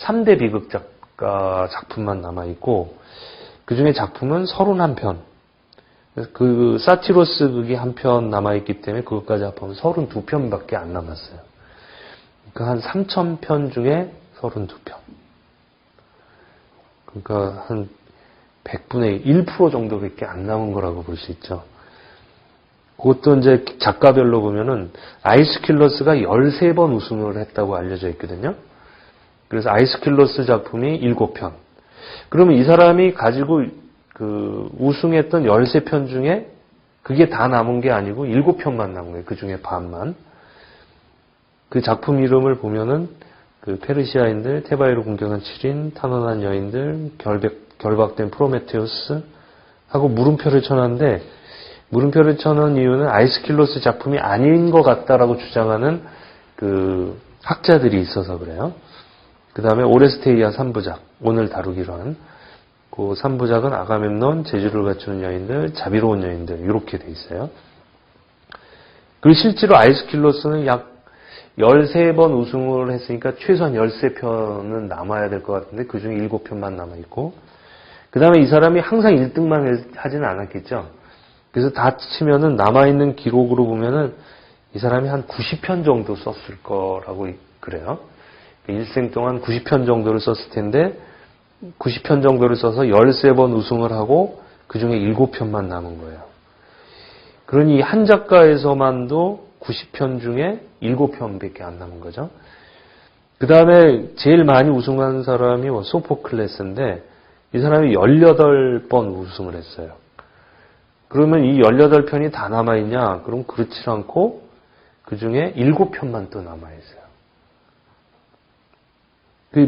3대 비극 작가 작품만 남아있고, 그 중에 작품은 31편. 그 사티로스 극이 한 편 남아있기 때문에 그것까지 합하면 32편밖에 안 남았어요. 그러니까 한 3,000편 중에 32편. 그러니까 한 100분의 1% 정도밖에 안 남은 거라고 볼 수 있죠. 그것도 이제 작가별로 보면은 아이스킬러스가 13번 우승을 했다고 알려져 있거든요. 그래서 아이스킬러스 작품이 7편. 그러면 이 사람이 가지고 우승했던 13편 중에 그게 다 남은 게 아니고 7편만 남은 거예요. 그 중에 반만. 그 작품 이름을 보면은 페르시아인들, 테바이로 공격한 7인, 탄원한 여인들, 결박된 프로메테우스 하고 물음표를 쳐놨는데, 물음표를 쳐놓은 이유는 아이스킬로스 작품이 아닌 것 같다라고 주장하는 학자들이 있어서 그래요. 그 다음에 오레스테이아 3부작, 오늘 다루기로 한 그 3부작은 아가멤논, 재주를 갖추는 여인들, 자비로운 여인들 이렇게 돼 있어요. 그리고 실제로 아이스킬로스는 약 13번 우승을 했으니까 최소한 13편은 남아야 될 것 같은데 그 중에 7편만 남아있고, 그 다음에 이 사람이 항상 1등만 하지는 않았겠죠. 그래서 다 치면은 남아있는 기록으로 보면은 이 사람이 한 90편 정도 썼을 거라고 그래요. 일생 동안 90편 정도를 썼을 텐데 90편 정도를 써서 13번 우승을 하고 그 중에 7편만 남은 거예요. 그러니 한 작가에서만도 90편 중에 7편밖에 안 남은 거죠. 그 다음에 제일 많이 우승한 사람이 소포클레스인데 이 사람이 18번 우승을 했어요. 그러면 이 18편이 다 남아있냐? 그럼 그렇지 않고 그 중에 7편만 또 남아있어요.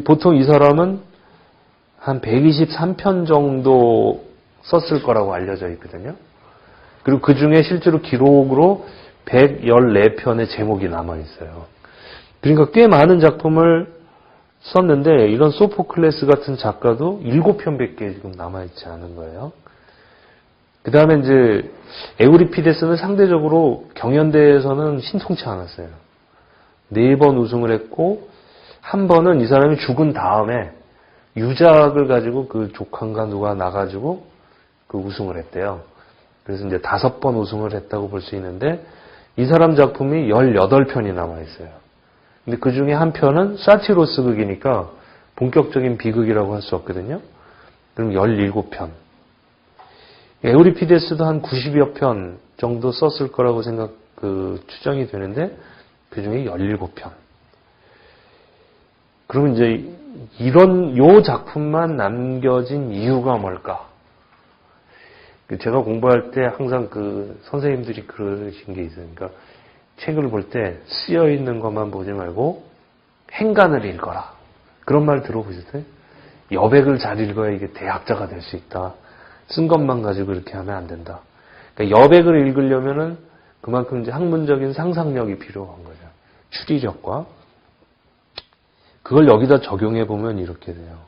보통 이 사람은 한 123편 정도 썼을 거라고 알려져 있거든요. 그리고 그 중에 실제로 기록으로 114편의 제목이 남아있어요. 그러니까 꽤 많은 작품을 썼는데 이런 소포클레스 같은 작가도 7편밖에 지금 남아있지 않은 거예요. 그 다음에 이제 에우리피데스는 상대적으로 경연대회에서는 신통치 않았어요. 4번 우승을 했고 한 번은 이 사람이 죽은 다음에 유작을 가지고 그 조카인가 누가 나가지고 우승을 했대요. 그래서 이제 5번 우승을 했다고 볼 수 있는데 이 사람 작품이 18편이 남아있어요. 근데 그 중에 한 편은 사티로스 극이니까 본격적인 비극이라고 할 수 없거든요. 그럼 17편. 에우리피데스도 한 90여 편 정도 썼을 거라고 추정이 되는데 그 중에 17편. 그러면 이제 요 작품만 남겨진 이유가 뭘까? 제가 공부할 때 항상 선생님들이 그러신 게 있어요. 그러니까 책을 볼 때 쓰여 있는 것만 보지 말고 행간을 읽어라. 그런 말 들어보셨어요? 여백을 잘 읽어야 이게 대학자가 될 수 있다. 쓴 것만 가지고 이렇게 하면 안 된다. 그러니까 여백을 읽으려면은 그만큼 이제 학문적인 상상력이 필요한 거죠. 추리력과. 그걸 여기다 적용해 보면 이렇게 돼요.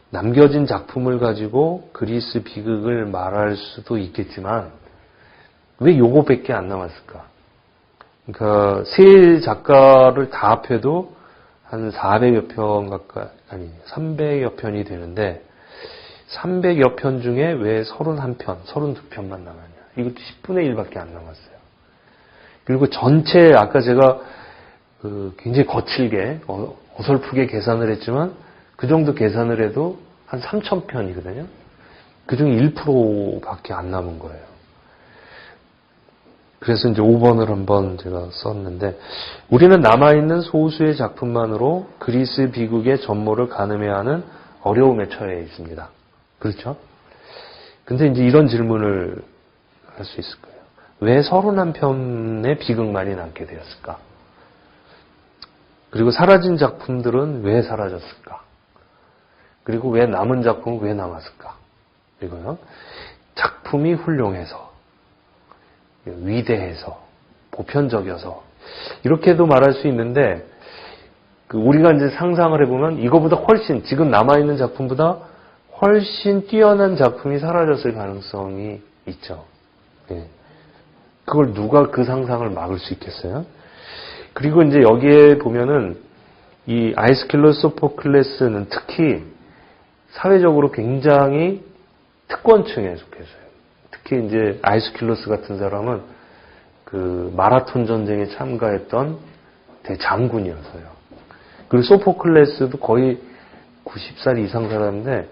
남겨진 작품을 가지고 그리스 비극을 말할 수도 있겠지만 왜 요거밖에 안 남았을까? 그러니까 세 작가를 다 합해도 한 400여 편 가까이, 아니 300여 편이 되는데 300여 편 중에 왜 31편, 32편만 남았냐. 이것도 10분의 1밖에 안 남았어요. 그리고 전체 아까 제가 굉장히 거칠게 어설프게 계산을 했지만 그 정도 계산을 해도 한 3,000편이거든요. 그중에 1%밖에 안 남은 거예요. 그래서 이제 5번을 한번 제가 썼는데 우리는 남아있는 소수의 작품만으로 그리스 비극의 전모를 가늠해야 하는 어려움에 처해 있습니다. 그렇죠? 근데 이제 이런 질문을 할 수 있을 거예요. 왜 31편의 비극만이 남게 되었을까? 그리고 사라진 작품들은 왜 사라졌을까? 그리고 왜 남은 작품은 왜 남았을까? 이거요. 작품이 훌륭해서, 위대해서, 보편적이어서 이렇게도 말할 수 있는데 우리가 이제 상상을 해보면 이거보다 훨씬 지금 남아있는 작품보다 훨씬 뛰어난 작품이 사라졌을 가능성이 있죠. 예. 그걸 누가 그 상상을 막을 수 있겠어요? 그리고 이제 여기에 보면은 이 아이스킬로 소포클레스는 특히 사회적으로 굉장히 특권층에 속해서요. 특히 이제 아이스킬로스 같은 사람은 그 마라톤 전쟁에 참가했던 대장군이어서요. 그리고 소포클레스도 거의 90살 이상 살았는데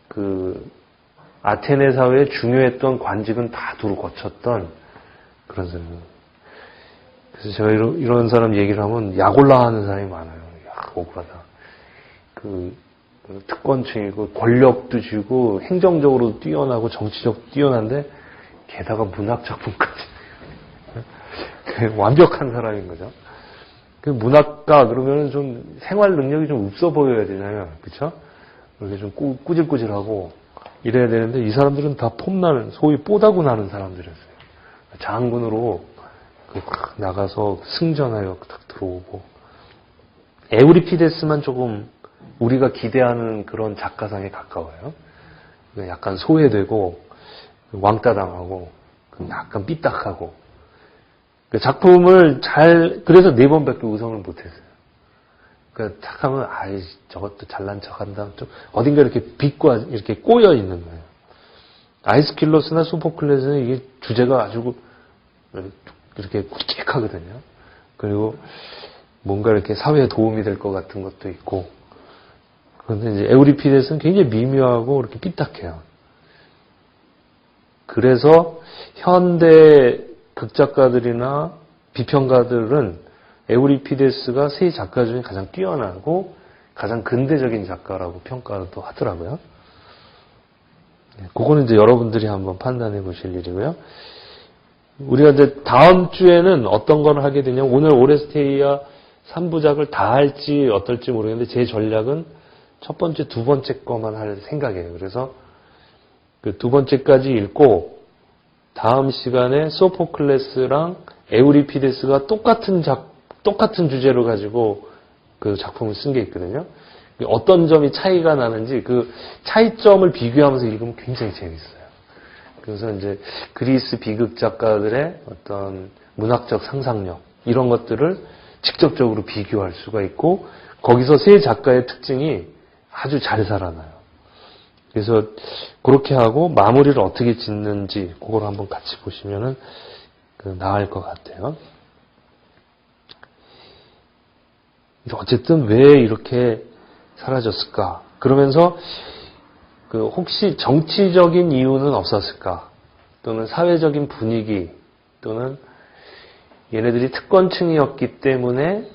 그 아테네 사회에 중요했던 관직은 다 두루 거쳤던 그런 사람이에요. 그래서 제가 이런 사람 얘기를 하면 약 올라가는 사람이 많아요. 야, 억울하다. 그 특권층이고 권력도 쥐고 행정적으로 뛰어나고 정치적 뛰어난데 게다가 문학 작품까지 완벽한 사람인 거죠. 그 문학가 그러면은 좀 생활 능력이 좀 없어 보여야 되잖아요. 그렇죠? 이렇게 좀 꾸질꾸질하고 이래야 되는데 이 사람들은 다 폼나는 소위 뽀다구 나는 사람들이었어요. 장군으로 나가서 승전하여 딱 들어오고 에우리피데스만 조금 우리가 기대하는 그런 작가상에 가까워요. 약간 소외되고 왕따당하고 약간 삐딱하고 작품을 그래서 4번밖에 우승을 못했어요. 그러니까 탁 하면 아이 저것도 잘난 척한다. 좀 어딘가 이렇게 빛과 이렇게 꼬여 있는 거예요. 아이스킬로스나 소포클레스는 이게 주제가 아주 이렇게 굵직하거든요. 그리고 뭔가 이렇게 사회에 도움이 될 것 같은 것도 있고. 그런데 이제 에우리피데스는 굉장히 미묘하고 이렇게 삐딱해요. 그래서 현대 극작가들이나 비평가들은 에우리피데스가 세 작가 중에 가장 뛰어나고 가장 근대적인 작가라고 평가도 하더라고요. 그거는 이제 여러분들이 한번 판단해 보실 일이고요. 우리가 이제 다음 주에는 어떤 걸 하게 되냐면 오늘 오레스테이아 3부작을 다 할지 어떨지 모르겠는데 제 전략은 첫 번째, 두 번째 거만 할 생각이에요. 그래서 그 두 번째까지 읽고 다음 시간에 소포클레스랑 에우리피데스가 똑같은 주제로 가지고 그 작품을 쓴 게 있거든요. 어떤 점이 차이가 나는지 그 차이점을 비교하면서 읽으면 굉장히 재밌어요. 그래서 이제 그리스 비극 작가들의 어떤 문학적 상상력 이런 것들을 직접적으로 비교할 수가 있고 거기서 세 작가의 특징이 아주 잘 살아나요. 그래서 그렇게 하고 마무리를 어떻게 짓는지 그걸 한번 같이 보시면은 나을 것 같아요. 어쨌든 왜 이렇게 사라졌을까? 그러면서 혹시 정치적인 이유는 없었을까? 또는 사회적인 분위기 또는 얘네들이 특권층이었기 때문에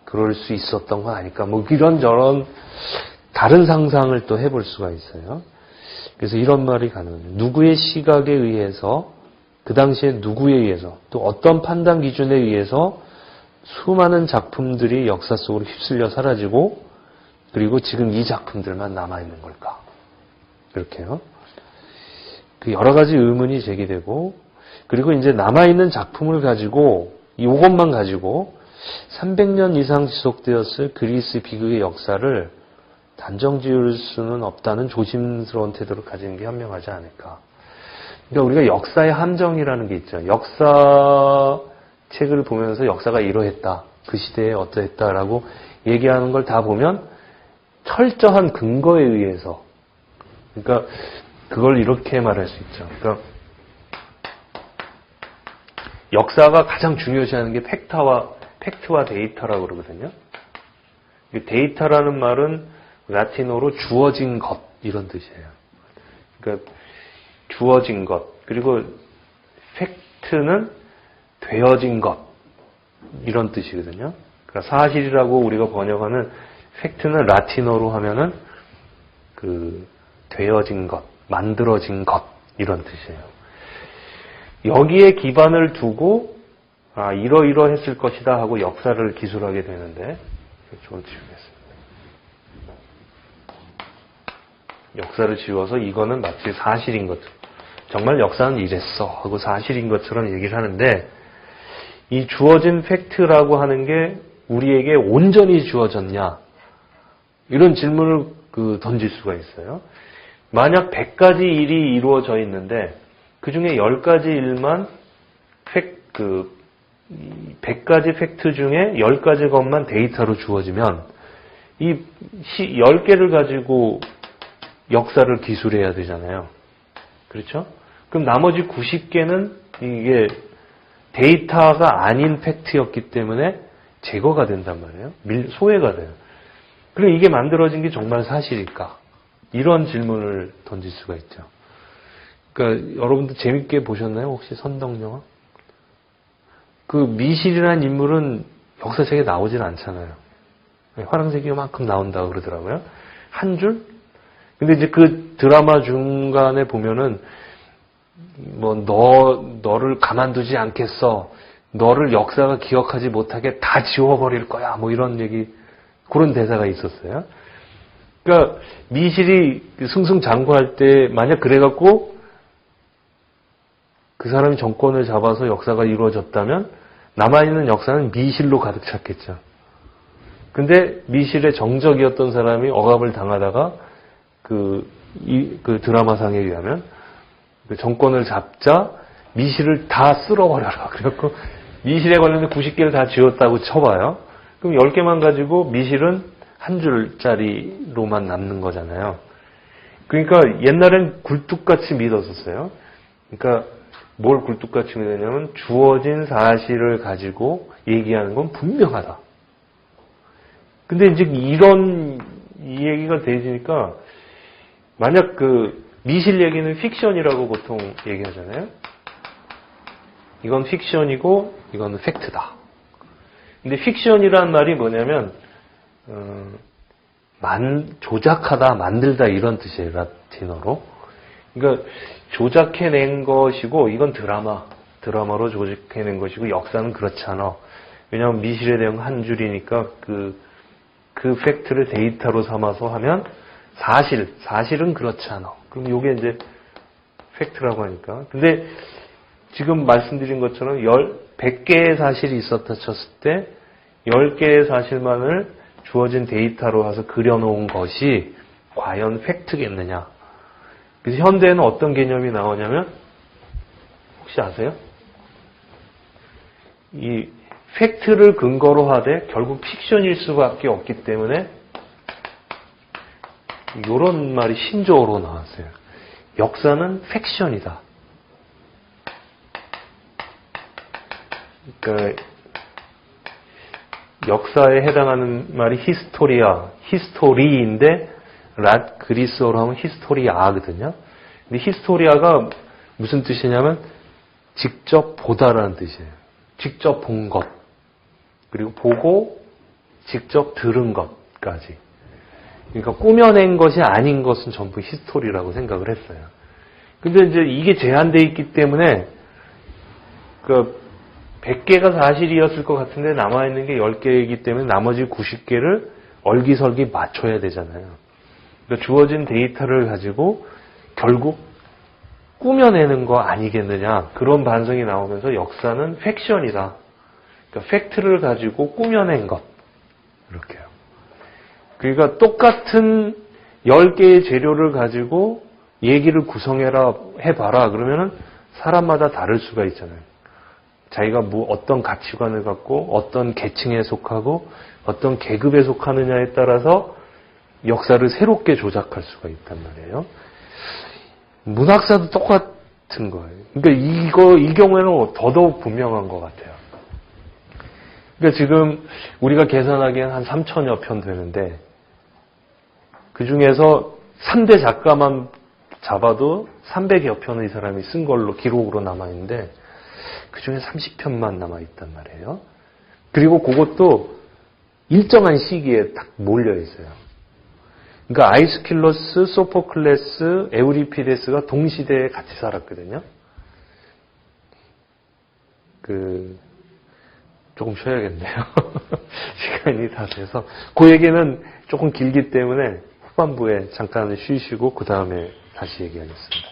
그럴 수 있었던 건 아닐까? 뭐 이런저런 다른 상상을 또 해볼 수가 있어요. 그래서 이런 말이 가능해요. 누구의 시각에 의해서 그 당시에 누구에 의해서 또 어떤 판단 기준에 의해서 수많은 작품들이 역사 속으로 휩쓸려 사라지고 그리고 지금 이 작품들만 남아있는 걸까? 이렇게요. 그 여러 가지 의문이 제기되고, 그리고 이제 남아있는 작품을 가지고, 이것만 가지고 300년 이상 지속되었을 그리스 비극의 역사를 단정 지을 수는 없다는 조심스러운 태도를 가지는 게 현명하지 않을까. 그러니까 우리가 역사의 함정이라는 게 있죠. 역사책을 보면서 역사가 이러했다. 그 시대에 어떠했다라고 얘기하는 걸 다 보면 철저한 근거에 의해서, 그러니까 그걸 이렇게 말할 수 있죠. 그러니까 역사가 가장 중요시하는 게 팩트와 데이터라고 그러거든요. 데이터라는 말은 라틴어로 주어진 것 이런 뜻이에요. 그러니까 주어진 것, 그리고 팩트는 되어진 것 이런 뜻이거든요. 그러니까 사실이라고 우리가 번역하는 팩트는 라틴어로 하면은 그 되어진 것, 만들어진 것 이런 뜻이에요. 여기에 기반을 두고 이러이러했을 것이다 하고 역사를 기술하게 되는데 좀 지우겠습니다. 역사를 지워서 이거는 마치 사실인 것, 정말 역사는 이랬어 하고 사실인 것처럼 얘기를 하는데, 이 주어진 팩트라고 하는 게 우리에게 온전히 주어졌냐 이런 질문을 던질 수가 있어요. 만약 100가지 일이 이루어져 있는데 그 중에 10가지 일만 100가지 팩트 중에 10가지 것만 데이터로 주어지면 이 10개를 가지고 역사를 기술해야 되잖아요. 그렇죠? 그럼 나머지 90개는 이게 데이터가 아닌 팩트였기 때문에 제거가 된단 말이에요. 소외가 돼요. 그럼 이게 만들어진 게 정말 사실일까? 이런 질문을 던질 수가 있죠. 그러니까 여러분도 재밌게 보셨나요? 혹시 선덕영화? 그 미실이라는 인물은 역사책에 나오질 않잖아요. 화랑새끼 요만큼 나온다고 그러더라고요. 한 줄? 근데 이제 그 드라마 중간에 보면은 너를 가만두지 않겠어. 너를 역사가 기억하지 못하게 다 지워버릴 거야. 이런 얘기, 그런 대사가 있었어요. 그러니까 미실이 승승장구할 때 만약 그래갖고 그 사람이 정권을 잡아서 역사가 이루어졌다면 남아있는 역사는 미실로 가득 찼겠죠. 근데 미실의 정적이었던 사람이 억압을 당하다가 그 드라마상에 의하면 그 정권을 잡자 미실을 다 쓸어버려라. 그래갖고 미실에 관련된 90개를 다 지웠다고 쳐봐요. 그럼 10개만 가지고 미실은 한 줄짜리로만 남는 거잖아요. 그러니까 옛날엔 굴뚝같이 믿었었어요. 그러니까 뭘 굴뚝같이 믿었냐면 주어진 사실을 가지고 얘기하는 건 분명하다. 근데 이제 이런 이 얘기가 되니까 만약 그 미실 얘기는 픽션이라고 보통 얘기하잖아요. 이건 픽션이고 이건 팩트다. 근데 픽션이란 말이 뭐냐면 조작하다, 만들다 이런 뜻이에요. 라틴어로. 그러니까 조작해낸 것이고 이건 드라마로 조작해낸 것이고 역사는 그렇지 않아. 왜냐하면 미실에 대한 한 줄이니까 그 팩트를 데이터로 삼아서 하면 사실은 그렇지 않아. 그럼 이게 이제 팩트라고 하니까. 근데 지금 말씀드린 것처럼 100개의 사실이 있었다 쳤을 때 10개의 사실만을 주어진 데이터로 해서 그려놓은 것이 과연 팩트겠느냐. 그래서 현대에는 어떤 개념이 나오냐면 혹시 아세요? 이 팩트를 근거로 하되 결국 픽션일 수밖에 없기 때문에 이런 말이 신조어로 나왔어요. 역사는 팩션이다. 그러니까 역사에 해당하는 말이 히스토리인데 그리스어로 하면 히스토리아거든요. 근데 히스토리아가 무슨 뜻이냐면 직접 보다라는 뜻이에요. 직접 본 것, 그리고 보고 직접 들은 것까지. 그러니까 꾸며낸 것이 아닌 것은 전부 히스토리라고 생각을 했어요. 근데 이제 이게 제한되어 있기 때문에 그 100개가 사실이었을 것 같은데 남아있는 게 10개이기 때문에 나머지 90개를 얼기설기 맞춰야 되잖아요. 그러니까 주어진 데이터를 가지고 결국 꾸며내는 거 아니겠느냐. 그런 반성이 나오면서 역사는 팩션이다. 그러니까 팩트를 가지고 꾸며낸 것. 이렇게요. 그러니까 똑같은 10개의 재료를 가지고 얘기를 해봐라. 그러면은 사람마다 다를 수가 있잖아요. 자기가 어떤 가치관을 갖고 어떤 계층에 속하고 어떤 계급에 속하느냐에 따라서 역사를 새롭게 조작할 수가 있단 말이에요. 문학사도 똑같은 거예요. 그러니까 이 경우에는 더더욱 분명한 것 같아요. 그러니까 지금 우리가 계산하기엔 한 3천여 편 되는데 그 중에서 3대 작가만 잡아도 300여 편의 사람이 쓴 걸로 기록으로 남아있는데 그 중에 30편만 남아있단 말이에요. 그리고 그것도 일정한 시기에 딱 몰려있어요. 그러니까 아이스킬로스, 소포클레스, 에우리피데스가 동시대에 같이 살았거든요. 조금 쉬어야겠네요. 시간이 다 돼서. 그 얘기는 조금 길기 때문에 후반부에 잠깐 쉬시고 그 다음에 다시 얘기하겠습니다.